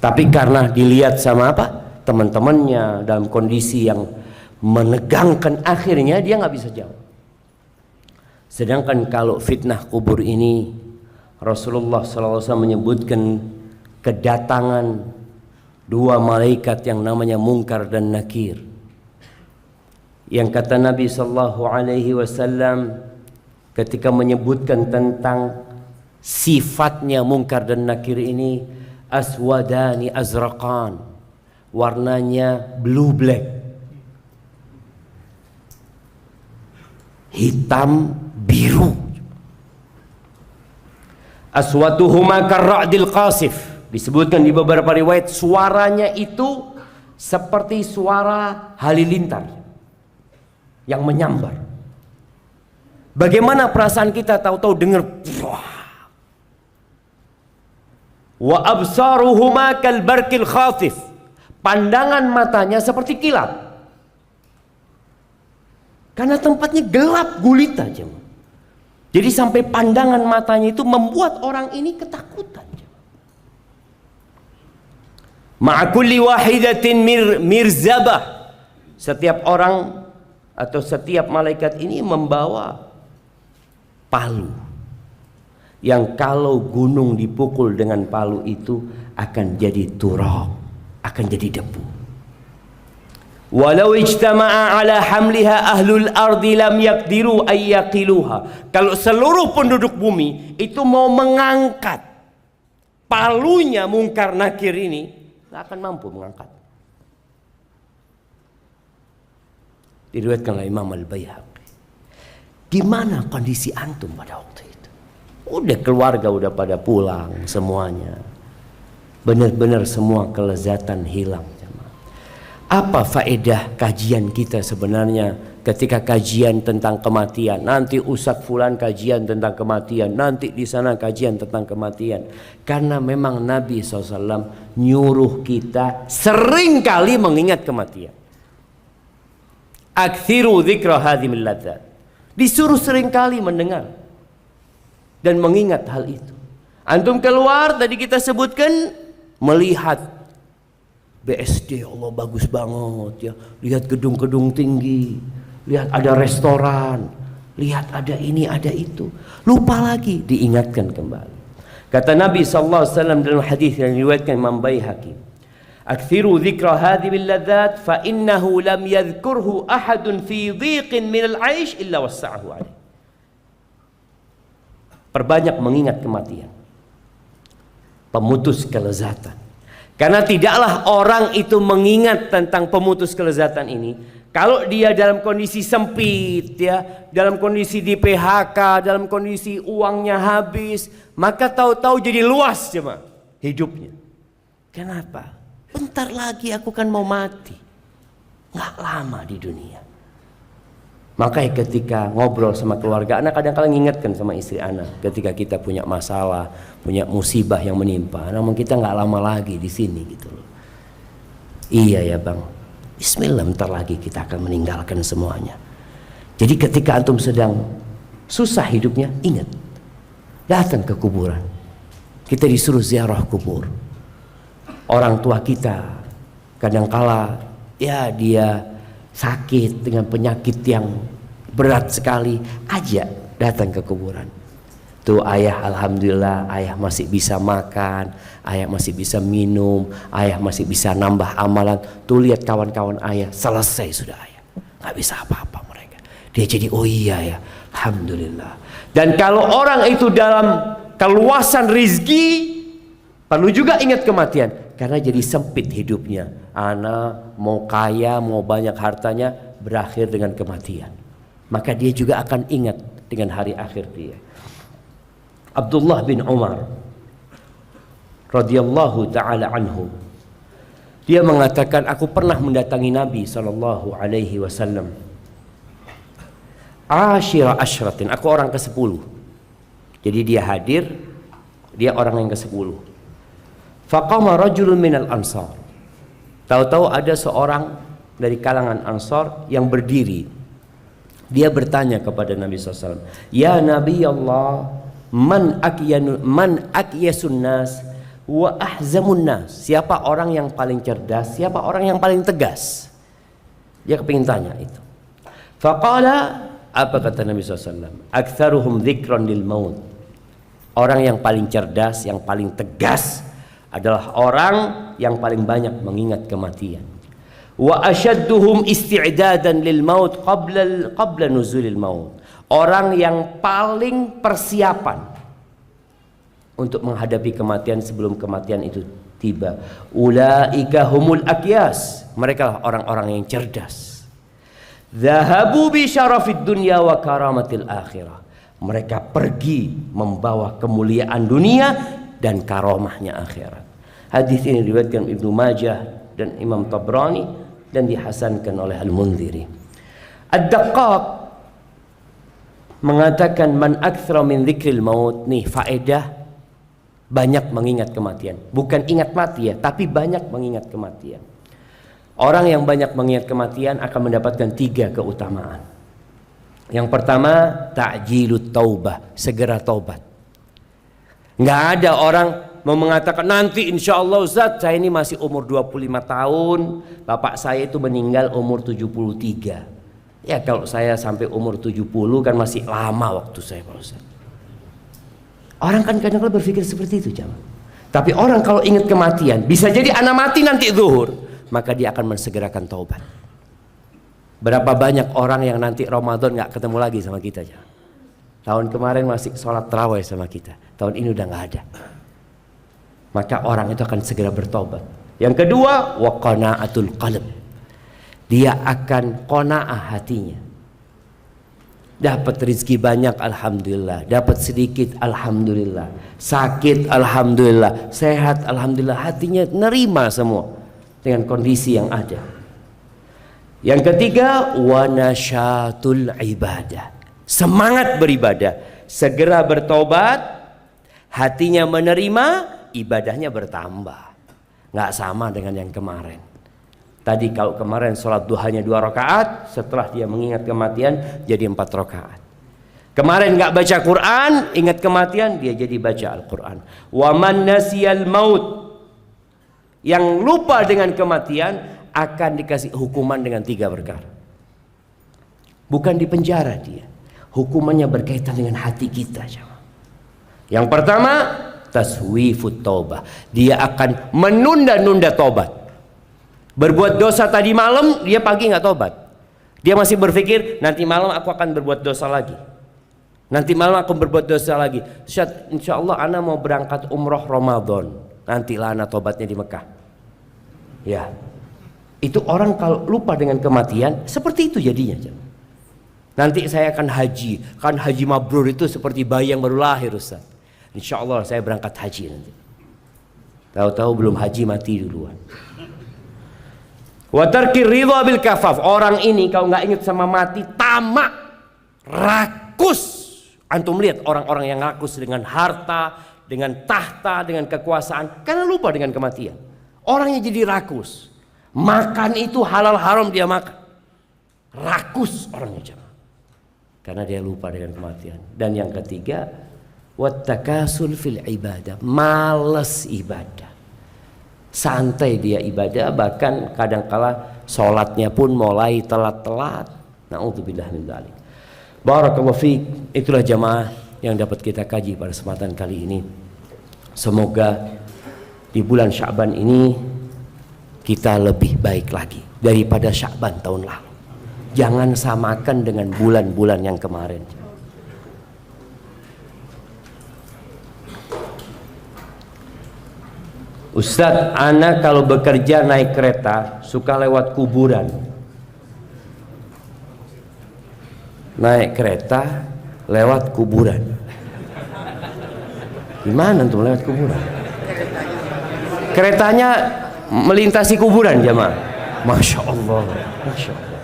tapi karena dilihat sama teman-temannya dalam kondisi yang menegangkan, akhirnya dia nggak bisa jawab. Sedangkan kalau fitnah kubur ini, Rasulullah SAW menyebutkan kedatangan dua malaikat yang namanya Munkar dan Nakir, yang kata Nabi SAW ketika menyebutkan tentang sifatnya Munkar dan Nakir ini, aswadani azraqan, warnanya blue black, hitam biru. Aswatuhuma karra'dil qasif, disebutkan di beberapa riwayat suaranya itu seperti suara halilintar yang menyambar. Bagaimana perasaan kita tahu-tahu dengar wa absaruhuma kal barqil khafif, pandangan matanya seperti kilat, karena tempatnya gelap gulita. Jadi sampai pandangan matanya itu membuat orang ini ketakutan. Ma'a kulli wahidatin mirzabah, setiap orang atau setiap malaikat ini membawa palu, yang kalau gunung dipukul dengan palu itu akan jadi turab, akan jadi debu. Walau ijtama'a ala hamliha ahlul ardi lam yaqdiru ayyaqiluha. Kalau seluruh penduduk bumi itu mau mengangkat palunya Munkar Nakir ini, tidak akan mampu mengangkat. Diriwayatkan oleh Imam Al-Baihaqi. Gimana kondisi antum pada waktu itu? Udah keluarga udah pada pulang semuanya, benar-benar semua kelezatan hilang. Apa faedah kajian kita sebenarnya ketika kajian tentang kematian? Nanti Ustadz Fulan kajian tentang kematian, nanti di sana kajian tentang kematian. Karena memang Nabi SAW nyuruh kita sering kali mengingat kematian. Aktsiru dzikra hadzimil ladzat. Disuruh sering kali mendengar dan mengingat hal itu. Antum keluar, tadi kita sebutkan, melihat BSD, Allah bagus banget ya. Lihat gedung-gedung tinggi, lihat ada restoran, lihat ada ini, ada itu. Lupa lagi, diingatkan kembali. Kata Nabi SAW dalam hadis yang diriwayatkan Imam Baihaqi, "Aktsiru dzikra hadhil ladzat fa innahu lam yadhkurhu ahadun fi dhiqin min al-'aish illa wassa'ahu 'alaihi." Perbanyak mengingat kematian, pemutus kelezatan. Karena tidaklah orang itu mengingat tentang pemutus kelezatan ini kalau dia dalam kondisi sempit ya, dalam kondisi di PHK, dalam kondisi uangnya habis, maka tahu-tahu jadi luas cuma hidupnya. Kenapa? Bentar lagi aku kan mau mati. Nggak lama di dunia. Makanya ketika ngobrol sama keluarga anak, kadang-kadang ingatkan sama istri anak, ketika kita punya masalah, punya musibah yang menimpa, namun kita nggak lama lagi di sini gitu loh. Iya ya bang, bismillah, bentar lagi kita akan meninggalkan semuanya. Jadi ketika antum sedang susah hidupnya, ingat, datang ke kuburan. Kita disuruh ziarah kubur. Orang tua kita kadangkala ya dia sakit dengan penyakit yang berat sekali, ajak datang ke kuburan. Tuh ayah, alhamdulillah ayah masih bisa makan, ayah masih bisa minum, ayah masih bisa nambah amalan. Tuh lihat kawan-kawan ayah, selesai sudah ayah, nggak bisa apa-apa mereka. Dia jadi oh iya ya, alhamdulillah. Dan kalau orang itu dalam keluasan rizki, perlu juga ingat kematian. Karena jadi sempit hidupnya. Anak mau kaya, mau banyak hartanya, berakhir dengan kematian. Maka dia juga akan ingat dengan hari akhir dia. Abdullah bin Umar radhiyallahu taala anhu, dia mengatakan, aku pernah mendatangi Nabi sallallahu alaihi wasallam. Ashira ashratin, aku orang ke-10. Jadi dia hadir, dia orang yang ke-10. Faqama rajulun minal ansar. Tahu-tahu ada seorang dari kalangan Ansar yang berdiri. Dia bertanya kepada Nabi SAW, "Ya Nabi Allah, man akyasun nas wa ahzamun nas?" Siapa orang yang paling cerdas? Siapa orang yang paling tegas? Dia kepingin tanya itu. Faqala, apa kata Nabi SAW? Aktsaruhum dzikran lil maut. Orang yang paling cerdas, yang paling tegas adalah orang yang paling banyak mengingat kematian. Wa asyadduhum isti'dadan lil maut qabla nuzulil maut. Orang yang paling persiapan untuk menghadapi kematian sebelum kematian itu tiba. Ulaika humul akyas. Mereka lah orang-orang yang cerdas. Dhahabu bi syarafid dunya wa karamatil akhirah. Mereka pergi membawa kemuliaan dunia dan karomahnya akhirat. Hadis ini diriwayatkan Ibnu Majah dan Imam Tabrani dan dihasankan oleh Al-Munziri. Ad-Daqqaq mengatakan man aktsara min dzikril maut, nih faedah banyak mengingat kematian. Bukan ingat mati ya, tapi banyak mengingat kematian. Orang yang banyak mengingat kematian akan mendapatkan 3 keutamaan. Yang pertama, ta'jilut taubah, segera taubat. Nggak ada orang mau mengatakan nanti insya Allah Ustaz, saya ini masih umur 25 tahun, bapak saya itu meninggal umur 73. Ya kalau saya sampai umur 70 kan masih lama waktu saya Pak Ustaz. Orang kan kadang-kadang berpikir seperti itu jamaah. Tapi orang kalau ingat kematian, bisa jadi anak mati nanti zuhur, maka dia akan mensegerakan taubat. Berapa banyak orang yang nanti Ramadan nggak ketemu lagi sama kita jamaah. Tahun kemarin masih sholat tarawih sama kita, tahun ini udah nggak ada. Maka orang itu akan segera bertobat. Yang kedua, wa qana'atul qalb. Dia akan qanaah hatinya. Dapat rezeki banyak, alhamdulillah. Dapat sedikit, alhamdulillah. Sakit, alhamdulillah. Sehat, alhamdulillah. Hatinya nerima semua dengan kondisi yang ada. Yang ketiga, wa nasyatul ibadah. Semangat beribadah, segera bertobat, hatinya menerima, ibadahnya bertambah. Nggak sama dengan yang kemarin. Tadi kalau kemarin sholat duhanya 2 rakaat, setelah dia mengingat kematian jadi 4 rakaat. Kemarin nggak baca Quran, ingat kematian, dia jadi baca Al-Quran. Wa man nasiyal maut, yang lupa dengan kematian akan dikasih hukuman dengan 3 perkara. Bukan di penjara dia. Hukumannya berkaitan dengan hati kita. Yang pertama, taswifut taubah. Dia akan menunda-nunda tobat. Berbuat dosa tadi malam, dia pagi nggak tobat. Dia masih berpikir, nanti malam aku akan berbuat dosa lagi. Nanti malam aku berbuat dosa lagi. Insya Allah ana mau berangkat umroh Ramadan. Nantilah ana tobatnya di Mekah. Ya, itu orang kalau lupa dengan kematian, seperti itu jadinya. Nanti saya akan haji. Kan haji mabrur itu seperti bayi yang baru lahir, Ustaz. Insya Allah saya berangkat haji nanti. Tahu-tahu belum haji mati duluan. Wa tarki ridha bil kafaf. Orang ini kalau nggak ingat sama mati, tamak, rakus. Antum lihat orang-orang yang rakus dengan harta, dengan tahta, dengan kekuasaan, karena lupa dengan kematian. Orangnya jadi rakus. Makan itu halal haram dia makan. Rakus orangnya, karena dia lupa dengan kematian. Dan yang ketiga, wattakasul fil ibadah, malas ibadah. Santai dia ibadah, bahkan kadangkala sholatnya pun mulai telat-telat. Na'udzubillah min dzalik. Barakallahu fiik. Itulah jamaah yang dapat kita kaji pada kesempatan kali ini. Semoga di bulan Sya'ban ini kita lebih baik lagi daripada Sya'ban tahun lalu. Jangan samakan dengan bulan-bulan yang kemarin. Ustadz, ana kalau bekerja naik kereta suka lewat kuburan. Naik kereta lewat kuburan. Gimana tuh lewat kuburan? Keretanya melintasi kuburan, jemaah. Masya Allah, Masya Allah.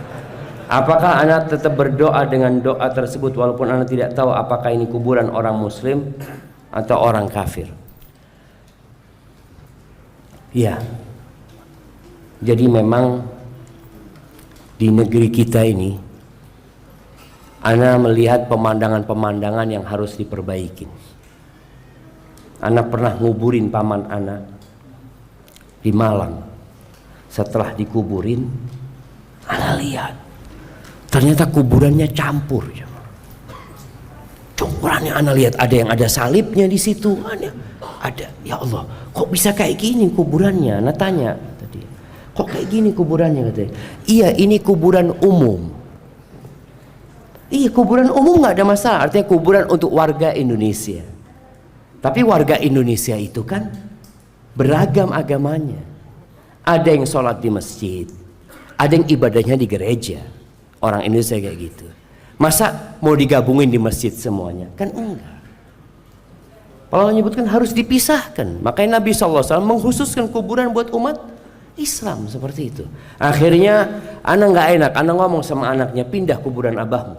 Apakah anak tetap berdoa dengan doa tersebut walaupun anak tidak tahu apakah ini kuburan orang muslim atau orang kafir? Ya. Jadi memang di negeri kita ini ana melihat pemandangan-pemandangan yang harus diperbaiki. Ana pernah nguburin paman ana di Malang. Setelah dikuburin, ana lihat ternyata kuburannya campur. Campurannya ana lihat ada yang ada salibnya di situ, ada. Ya Allah, kok bisa kayak gini kuburannya? Ana tanya tadi. Kok kayak gini kuburannya katanya? Iya, ini kuburan umum. Iya, kuburan umum nggak ada masalah, artinya kuburan untuk warga Indonesia. Tapi warga Indonesia itu kan beragam agamanya. Ada yang sholat di masjid, ada yang ibadahnya di gereja. Orang Indonesia kayak gitu. Masa mau digabungin di masjid semuanya? Kan enggak. Kalau menyebutkan harus dipisahkan. Makanya Nabi SAW mengkhususkan kuburan buat umat Islam seperti itu. Akhirnya anak nggak enak, anak ngomong sama anaknya, pindah kuburan abahmu.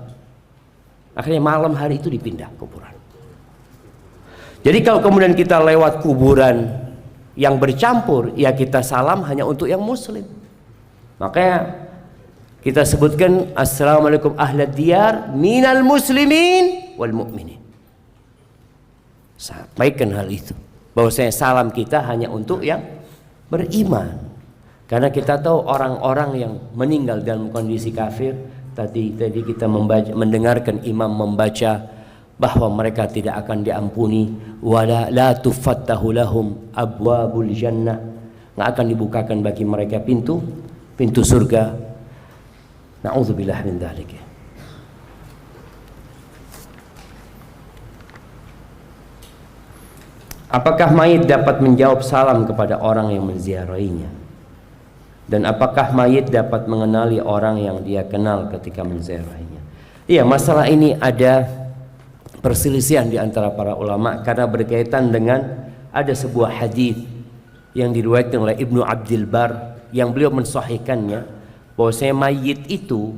Akhirnya malam hari itu dipindah kuburan. Jadi kalau kemudian kita lewat kuburan yang bercampur, ya kita salam hanya untuk yang muslim. Makanya kita sebutkan assalamualaikum ahlad diyar minal muslimin wal mu'minin. Sampaikan hal itu, bahwasanya salam kita hanya untuk yang beriman. Karena kita tahu orang-orang yang meninggal dalam kondisi kafir, Tadi kita mendengarkan imam membaca bahwa mereka tidak akan diampuni, wala la tufattahu lahum abwabul jannah, nggak akan dibukakan bagi mereka pintu surga. Na'udzubillah min dzalik. Apakah mayit dapat menjawab salam kepada orang yang menziarahinya? Dan apakah mayit dapat mengenali orang yang dia kenal ketika menziarahinya? Iya, masalah ini ada perselisihan di antara para ulama karena berkaitan dengan ada sebuah hadis yang diriwayatkan oleh Ibnu Abdul Bar yang beliau mensahihkannya, bahwasanya mayit itu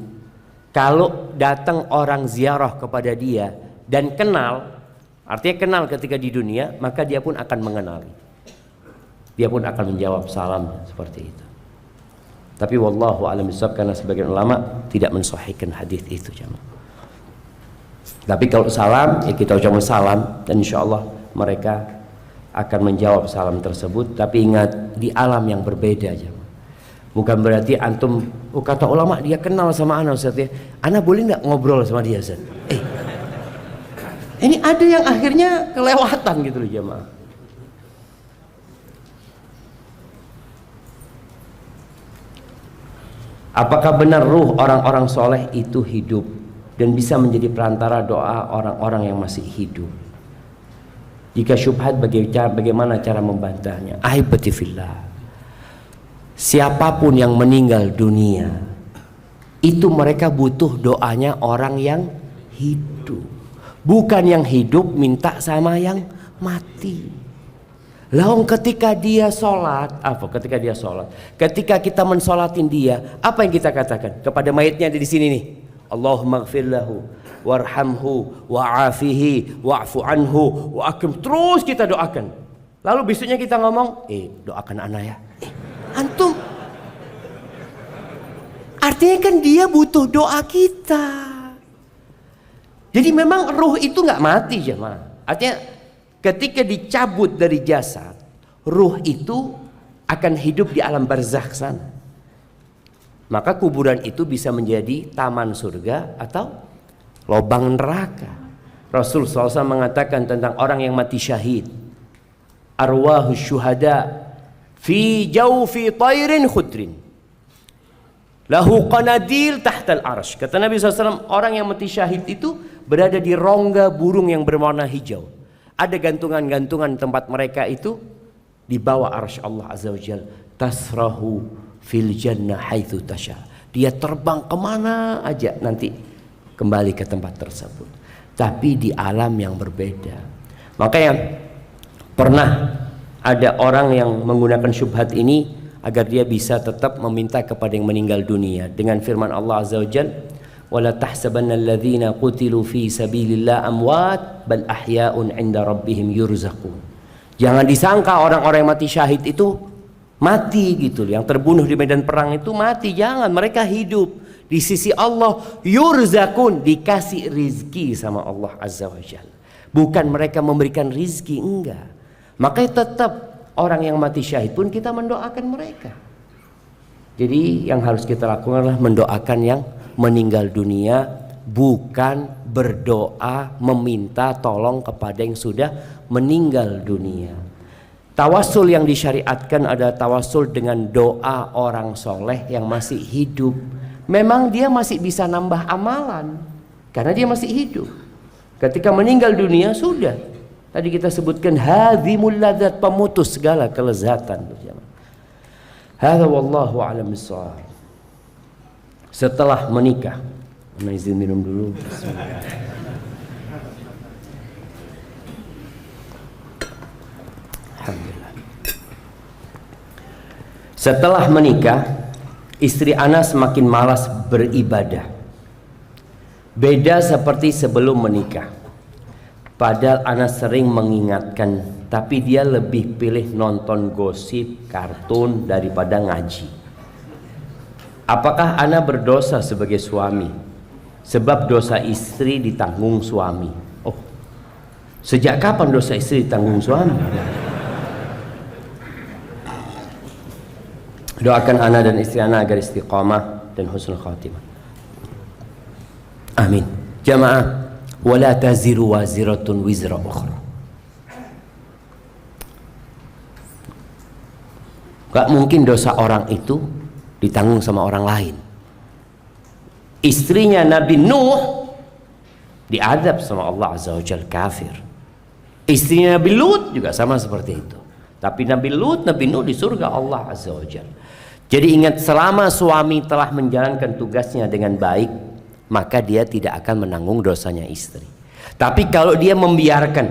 kalau datang orang ziarah kepada dia dan kenal, artinya kenal ketika di dunia, maka dia pun akan mengenali. Dia pun akan menjawab salam seperti itu. Tapi wallahu a'lam bishawab, karena sebagian ulama tidak mensahihkan hadis itu, jemaah. Tapi kalau salam, ya kita ucapkan salam dan insyaallah mereka akan menjawab salam tersebut. Tapi ingat, di alam yang berbeda aja. Bukan berarti antum, kata ulama dia kenal sama ana Ustaz ya, ana boleh nggak ngobrol sama dia Ustaz? Ini ada yang akhirnya kelewatan gitu loh jemaah. Apakah benar ruh orang-orang soleh itu hidup dan bisa menjadi perantara doa orang-orang yang masih hidup? Jika syubhat, bagaimana cara membantahnya? Ahibati fillah, siapapun yang meninggal dunia itu mereka butuh doanya orang yang hidup, bukan yang hidup minta sama yang mati. Lalu ketika dia sholat, ketika kita mensolatin dia, apa yang kita katakan kepada mayatnya di sini nih? Allahumma gfir lahu warhamhu wa'afihi wa'fu anhu wa'akim. Terus kita doakan. Lalu besoknya kita ngomong, doakan anak ya. Antum, artinya kan dia butuh doa kita. Jadi memang ruh itu nggak mati jemaah. Artinya ketika dicabut dari jasad, ruh itu akan hidup di alam barzakh sana. Maka kuburan itu bisa menjadi taman surga atau lubang neraka. Rasul SAW mengatakan tentang orang yang mati syahid, arwahus syuhada fi jawfi tayrin khudrin lahu qanadil tahtal arsh. Kata Nabi SAW, orang yang mati syahid itu berada di rongga burung yang berwarna hijau. Ada gantungan-gantungan tempat mereka itu di bawah arsy Allah Azza wa Jalla. Tasrahu fil jannah haitsu tasha. Dia terbang kemana aja nanti kembali ke tempat tersebut. Tapi di alam yang berbeda. Makanya pernah ada orang yang menggunakan syubhat ini agar dia bisa tetap meminta kepada yang meninggal dunia dengan firman Allah Azza wa Jalla, wala tahsabanna alladhina qutilu fi sabilillah amwat bal ahya'un 'inda rabbihim yurzaqun. Jangan disangka orang-orang yang mati syahid itu mati gitu, yang terbunuh di medan perang itu mati. Jangan, mereka hidup di sisi Allah, yurzaqun, dikasih rizki sama Allah Azza wa Jalla. Bukan mereka memberikan rizki, enggak. Makanya tetap orang yang mati syahid pun kita mendoakan mereka. Jadi yang harus kita lakukan adalah mendoakan yang meninggal dunia, bukan berdoa meminta tolong kepada yang sudah meninggal dunia. Tawasul yang disyariatkan adalah tawasul dengan doa orang soleh yang masih hidup. Memang dia masih bisa nambah amalan karena dia masih hidup. Ketika meninggal dunia sudah, tadi kita sebutkan hadzimul ladzat, pemutus segala kelezatan. Hadza wallahu a'lam bissawab. Setelah menikah, izin minum dulu. Alhamdulillah. Setelah menikah, istri ana semakin malas beribadah. Beda seperti sebelum menikah. Padahal ana sering mengingatkan, tapi dia lebih pilih nonton gosip, kartun daripada ngaji. Apakah ana berdosa sebagai suami? Sebab dosa istri ditanggung suami. Oh, sejak kapan dosa istri ditanggung suami? Doakan ana dan istri ana agar istiqamah dan husnul khatimah. Amin. Jamaah, wala taziru waziratun wizra ukhra. Gak mungkin dosa orang itu ditanggung sama orang lain. Istrinya Nabi Nuh diadab sama Allah Azza wa Jalla, kafir. Istrinya Nabi Lut juga sama seperti itu. Tapi Nabi Lut, Nabi Nuh di surga Allah Azza wa Jalla. Jadi ingat, selama suami telah menjalankan tugasnya dengan baik, maka dia tidak akan menanggung dosanya istri. Tapi kalau dia membiarkan,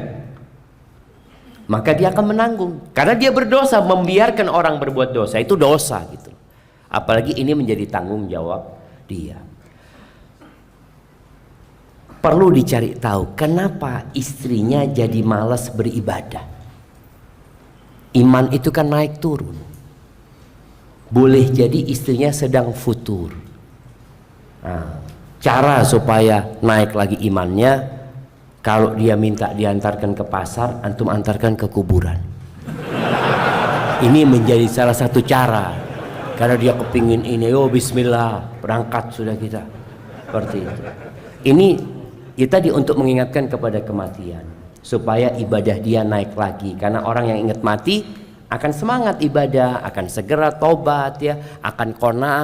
maka dia akan menanggung. Karena dia berdosa, membiarkan orang berbuat dosa itu dosa gitu. Apalagi ini menjadi tanggung jawab dia. Perlu dicari tahu kenapa istrinya jadi malas beribadah. Iman itu kan naik turun. Boleh jadi istrinya sedang futur. Nah, cara supaya naik lagi imannya, kalau dia minta diantarkan ke pasar, antum antarkan ke kuburan. Ini menjadi salah satu cara. Karena dia kepingin ini, oh bismillah, berangkat sudah kita. Seperti itu. Ini ya tadi untuk mengingatkan kepada kematian, supaya ibadah dia naik lagi. Karena orang yang ingat mati akan semangat ibadah, akan segera tobat ya, akan qanaah,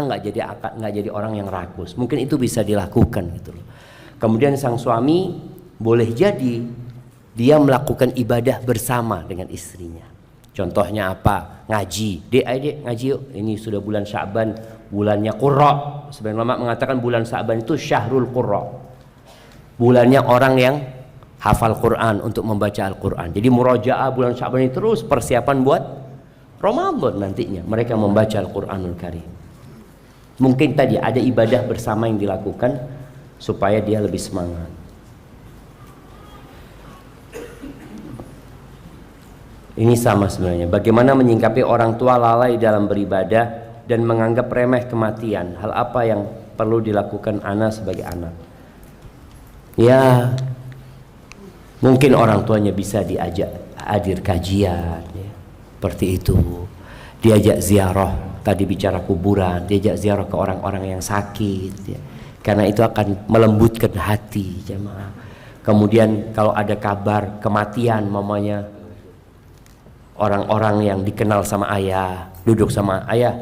nggak jadi orang yang rakus. Mungkin itu bisa dilakukan gitu loh. Kemudian sang suami boleh jadi dia melakukan ibadah bersama dengan istrinya. Contohnya apa? Ngaji. Dek, ngaji yuk. Ini sudah bulan Sya'ban, bulannya Qurra. Sebagian ulama mengatakan bulan Sya'ban itu syahrul Qurra. Bulannya orang yang hafal Quran, untuk membaca Al-Quran. Jadi murojaah bulan Sya'ban ini terus persiapan buat Ramadan nantinya. Mereka membaca Al-Quranul Karim. Mungkin tadi ada ibadah bersama yang dilakukan supaya dia lebih semangat. Ini sama sebenarnya. Bagaimana menyingkapi orang tua lalai dalam beribadah dan menganggap remeh kematian? Hal apa yang perlu dilakukan anak sebagai anak? Ya, mungkin orang tuanya bisa diajak hadir kajian ya. Seperti itu. Diajak ziarah, tadi bicara kuburan, diajak ziarah ke orang-orang yang sakit ya. Karena itu akan melembutkan hati jemaah. Kemudian kalau ada kabar kematian mamanya, orang-orang yang dikenal sama ayah, duduk sama ayah,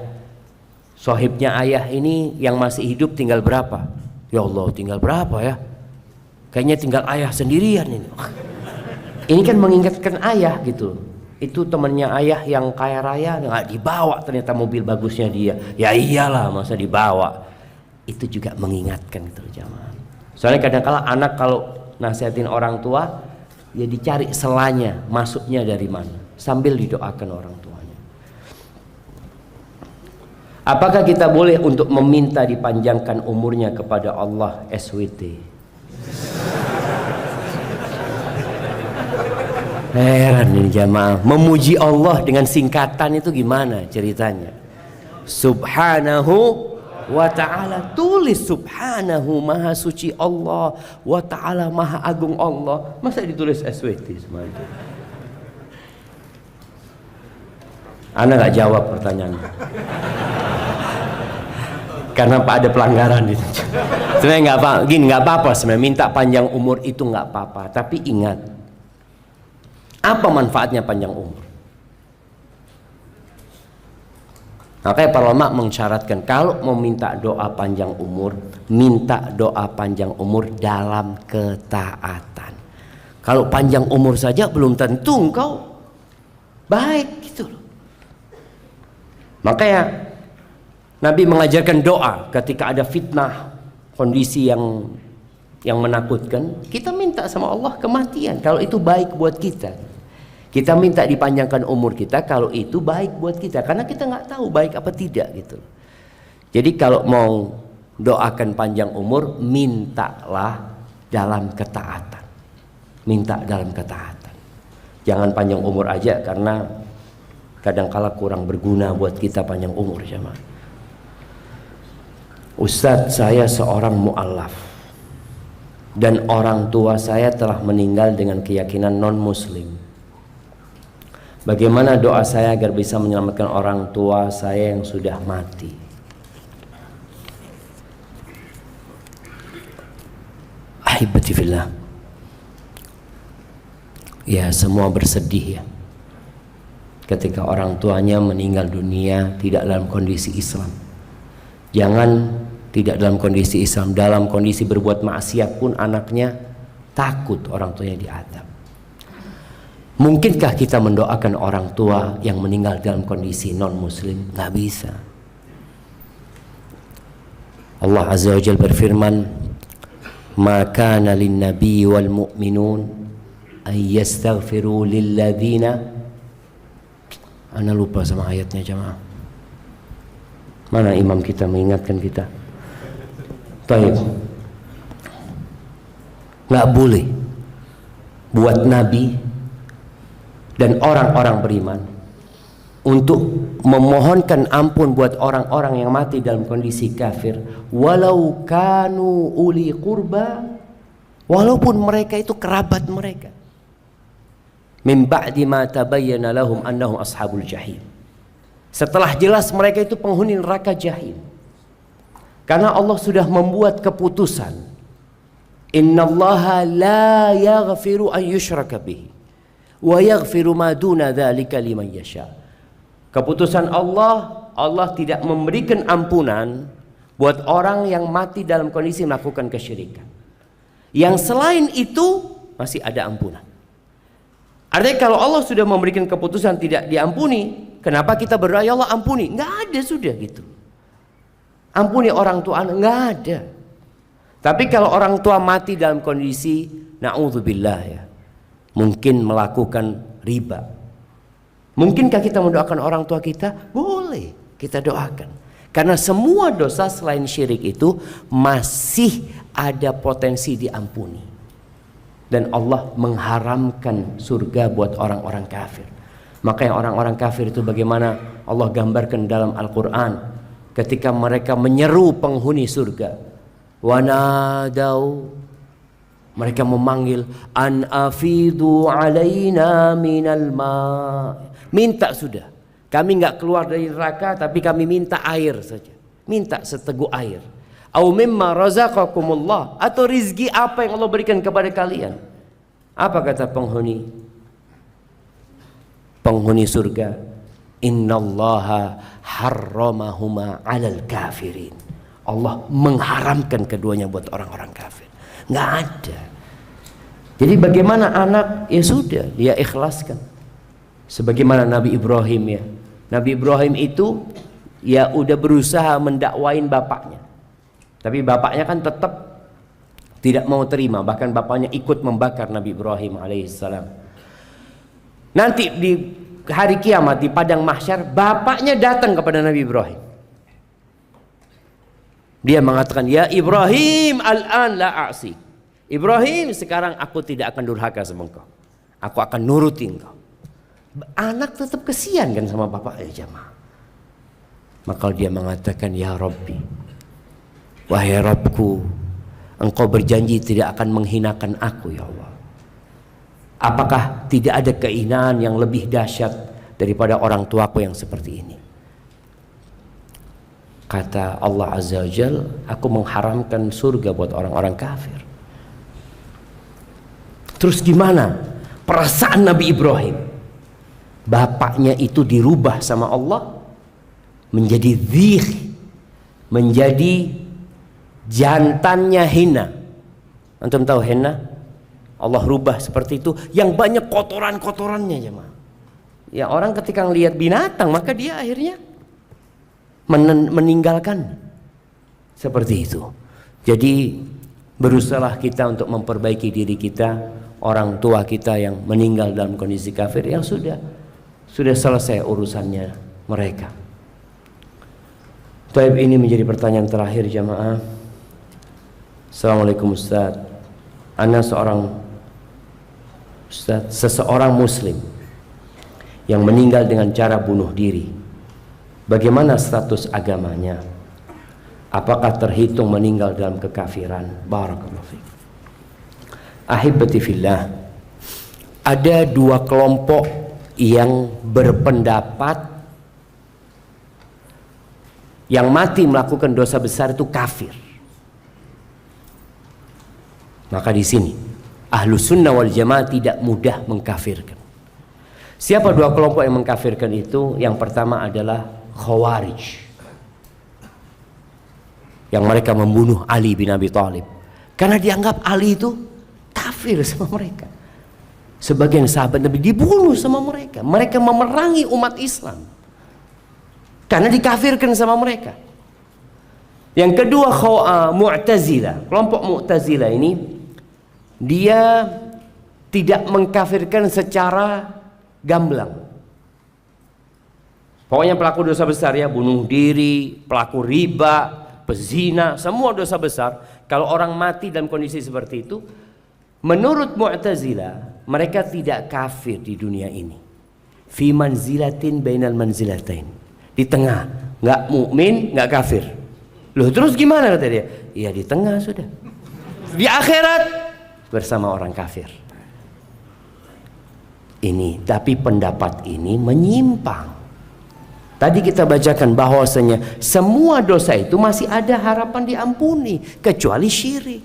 sohibnya ayah ini yang masih hidup tinggal berapa? Ya Allah, tinggal berapa ya? Kayaknya tinggal ayah sendirian ini. Ini kan mengingatkan ayah gitu. Itu temannya ayah yang kaya raya, nggak dibawa ternyata mobil bagusnya dia. Ya iyalah, masa dibawa. Itu juga mengingatkan gitu jamaah. Soalnya kadang-kala anak kalau nasihatin orang tua, ya dicari selanya, masuknya dari mana, sambil didoakan orang tuanya. Apakah kita boleh untuk meminta dipanjangkan umurnya kepada Allah SWT? Heran ini jamaah, memuji Allah dengan singkatan itu gimana ceritanya? Subhanahu wa ta'ala, tulis subhanahu, maha suci Allah, wa ta'ala, maha agung Allah. Masa ditulis SWT semua itu? Anda nggak jawab pertanyaannya. Karena ada pelanggaran itu. Sebenarnya nggak apa, gini, nggak apa-apa sebenarnya minta panjang umur itu nggak apa-apa. Tapi ingat, apa manfaatnya panjang umur? Makanya para ulama mensyaratkan kalau mau minta doa panjang umur, minta doa panjang umur dalam ketaatan. Kalau panjang umur saja belum tentu engkau baik gitu loh. Makanya Nabi mengajarkan doa ketika ada fitnah, kondisi yang menakutkan, kita minta sama Allah kematian kalau itu baik buat kita. Kita minta dipanjangkan umur kita kalau itu baik buat kita, karena kita nggak tahu baik apa tidak gitu. Jadi kalau mau doakan panjang umur, mintalah dalam ketaatan. Minta dalam ketaatan. Jangan panjang umur aja karena kadangkala kurang berguna buat kita panjang umur jemaah. Ustadz, saya seorang mu'allaf dan orang tua saya telah meninggal dengan keyakinan non-muslim. Bagaimana doa saya agar bisa menyelamatkan orang tua saya yang sudah mati? Ahibati fillah. Ya, semua bersedih ya ketika orang tuanya meninggal dunia tidak dalam kondisi Islam. Jangan tidak dalam kondisi Islam, dalam kondisi berbuat maksiat pun anaknya takut orang tuanya diadab. Mungkinkah kita mendoakan orang tua yang meninggal dalam kondisi non-muslim? Nggak bisa. Allah Azza wa Jalla berfirman, "Ma kana lin-nabi wal mu'minun ay yastaghfiru lil-ladzina." Ana lupa sama ayatnya jemaah. Mana imam kita mengingatkan kita? Baik. Nggak boleh buat nabi dan orang-orang beriman untuk memohonkan ampun buat orang-orang yang mati dalam kondisi kafir, walau kanu uli qurba, walaupun mereka itu kerabat mereka, min ba'di ma tabayyana lahum annahum ashabul jahim, Setelah jelas mereka itu penghuni neraka jahim. Karena Allah sudah membuat keputusan, innallaha la yaghfiru an yushraka bihi wa yaghfiru ma duna dzalika liman yasha. Keputusan Allah, Allah tidak memberikan ampunan buat orang yang mati dalam kondisi melakukan kesyirikan. Yang selain itu masih ada ampunan. Artinya kalau Allah sudah memberikan keputusan tidak diampuni, kenapa kita berdoa ya Allah ampuni? Nggak ada sudah gitu. Ampuni orang tua anak, nggak ada. Tapi kalau orang tua mati dalam kondisi na'udzubillah ya, mungkin melakukan riba, mungkinkah kita mendoakan orang tua kita? Boleh kita doakan. Karena semua dosa selain syirik itu masih ada potensi diampuni. Dan Allah mengharamkan surga buat orang-orang kafir. Makanya orang-orang kafir itu bagaimana Allah gambarkan dalam Al-Quran ketika mereka menyeru penghuni surga. Wanadau, mereka memanggil an afidu alaina minal ma. Minta sudah. Kami nggak keluar dari neraka tapi kami minta air saja. Minta seteguk air. Au mimma razaqakumullah, atau rizki apa yang Allah berikan kepada kalian. Apa kata penghuni surga? Innallaha harramahuma 'alal kafirin. Allah mengharamkan keduanya buat orang-orang kafir. Nggak ada. Jadi bagaimana anak? Ya sudah, dia ikhlaskan. Sebagaimana Nabi Ibrahim ya. Nabi Ibrahim itu ya udah berusaha mendakwain bapaknya. Tapi bapaknya kan tetap tidak mau terima. Bahkan bapaknya ikut membakar Nabi Ibrahim alaihissalam. Nanti di hari kiamat di padang mahsyar, bapaknya datang kepada Nabi Ibrahim. Dia mengatakan, ya Ibrahim, al-an la a'si. Ibrahim, sekarang aku tidak akan durhaka sama engkau. Aku akan nuruti engkau. Anak tetap kesian kan sama bapaknya jamaah. Maka dia mengatakan, ya Rabbi, wahai Rabbku, engkau berjanji tidak akan menghinakan aku ya Allah. Apakah tidak ada kehinaan yang lebih dahsyat daripada orang tuaku yang seperti ini? Kata Allah Azza wa Jalla, aku mengharamkan surga buat orang-orang kafir. Terus gimana perasaan Nabi Ibrahim? Bapaknya itu dirubah sama Allah menjadi dzikh, menjadi jantannya hina. Antum tahu hina? Allah rubah seperti itu, yang banyak kotoran-kotorannya jemaah. Ya orang ketika melihat binatang maka dia akhirnya meninggalkan seperti itu. Jadi berusahalah kita untuk memperbaiki diri kita. Orang tua kita yang meninggal dalam kondisi kafir, yang sudah selesai urusannya mereka. Taib, ini menjadi pertanyaan terakhir jamaah. Assalamualaikum Ustaz. Ana seseorang muslim yang meninggal dengan cara bunuh diri. Bagaimana status agamanya? Apakah terhitung meninggal dalam kekafiran? Barakallahu fiik. Ahibati fillah, ada dua kelompok yang berpendapat yang mati melakukan dosa besar itu kafir. Maka di sini Ahlus Sunnah wal Jamaah tidak mudah mengkafirkan. Siapa dua kelompok yang mengkafirkan itu? Yang pertama adalah Khawarij, yang mereka membunuh Ali bin Abi Thalib karena dianggap Ali itu kafir sama mereka. Sebagian sahabat Nabi dibunuh sama mereka. Mereka memerangi umat Islam karena dikafirkan sama mereka. Yang kedua Mu'tazilah. Kelompok Mu'tazilah ini dia tidak mengkafirkan secara gamblang. Pokoknya pelaku dosa besar ya, bunuh diri, pelaku riba, pezina, semua dosa besar. Kalau orang mati dalam kondisi seperti itu, menurut Mu'tazilah, mereka tidak kafir di dunia ini. Fi manzilatin bainal manzilatain. Di tengah, nggak mukmin, nggak kafir. Loh terus gimana kata dia? Iya di tengah sudah. Di akhirat bersama orang kafir. Ini, tapi pendapat ini menyimpang. Tadi kita bacakan bahwasanya semua dosa itu masih ada harapan diampuni kecuali syirik.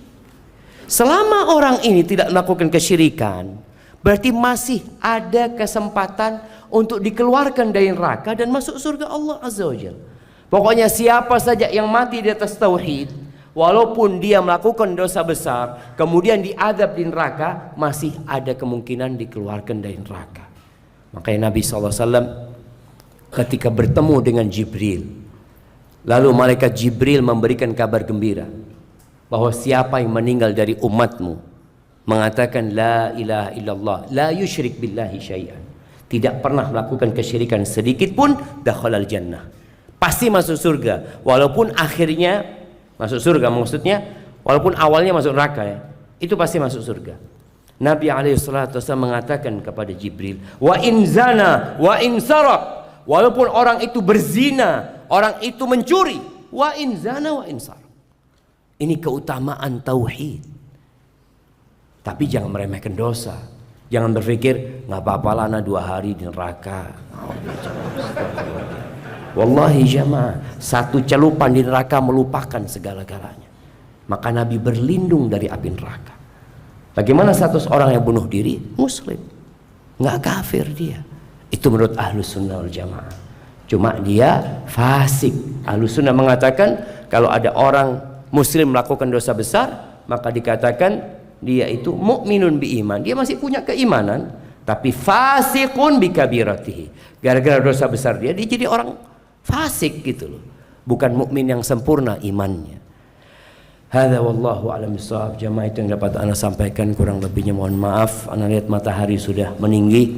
Selama orang ini tidak melakukan kesyirikan, berarti masih ada kesempatan untuk dikeluarkan dari neraka dan masuk surga Allah Azza wa Jalla. Pokoknya siapa saja yang mati di atas tauhid, walaupun dia melakukan dosa besar, kemudian diadab di neraka, masih ada kemungkinan dikeluarkan dari neraka. Makanya Nabi SAW ketika bertemu dengan Jibril, lalu malaikat Jibril memberikan kabar gembira bahwa siapa yang meninggal dari umatmu mengatakan la ilaha illallah, la yusyrik billahi syai'an, tidak pernah melakukan kesyirikan sedikit pun, dakhalal jannah, pasti masuk surga. Walaupun akhirnya masuk surga, maksudnya walaupun awalnya masuk neraka ya, itu pasti masuk surga. Nabi SAW mengatakan kepada Jibril, wa in zana wa in sarak, walaupun orang itu berzina, orang itu mencuri, wa in zana wa in sarak. Ini keutamaan tauhid. Tapi jangan meremehkan dosa. Jangan berpikir nggak apa-apalah anak 2 hari di neraka. Wallahi jamaah, satu celupan di neraka melupakan segala-galanya. Maka Nabi berlindung dari api neraka. Bagaimana status orang yang bunuh diri? Muslim, nggak kafir dia. Itu menurut Ahlus Sunnah wal Jamaah. Cuma dia fasik. Ahlus Sunnah mengatakan kalau ada orang Muslim melakukan dosa besar, maka dikatakan dia itu mukminun bi iman. Dia masih punya keimanan, tapi fasiqun bi kabiratihi. Gara-gara dosa besar dia jadi orang fasik gitu loh. Bukan mukmin yang sempurna imannya. Hadza wallahu a'lam bissawab. Jamaah, itu yang dapat ana sampaikan, kurang lebihnya mohon maaf. Ana lihat matahari sudah meninggi.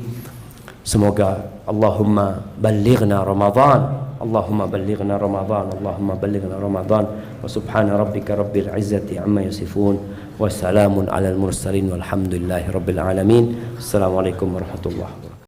Semoga Allahumma ballighna Ramadan, Allahumma ballighna Ramadan, Allahumma ballighna Ramadan. Wa subhana rabbika rabbil izzati amma yasifun, wa salamun alal mursalin walhamdulillahi rabbil alamin. Assalamualaikum warahmatullahi wabarakatuh.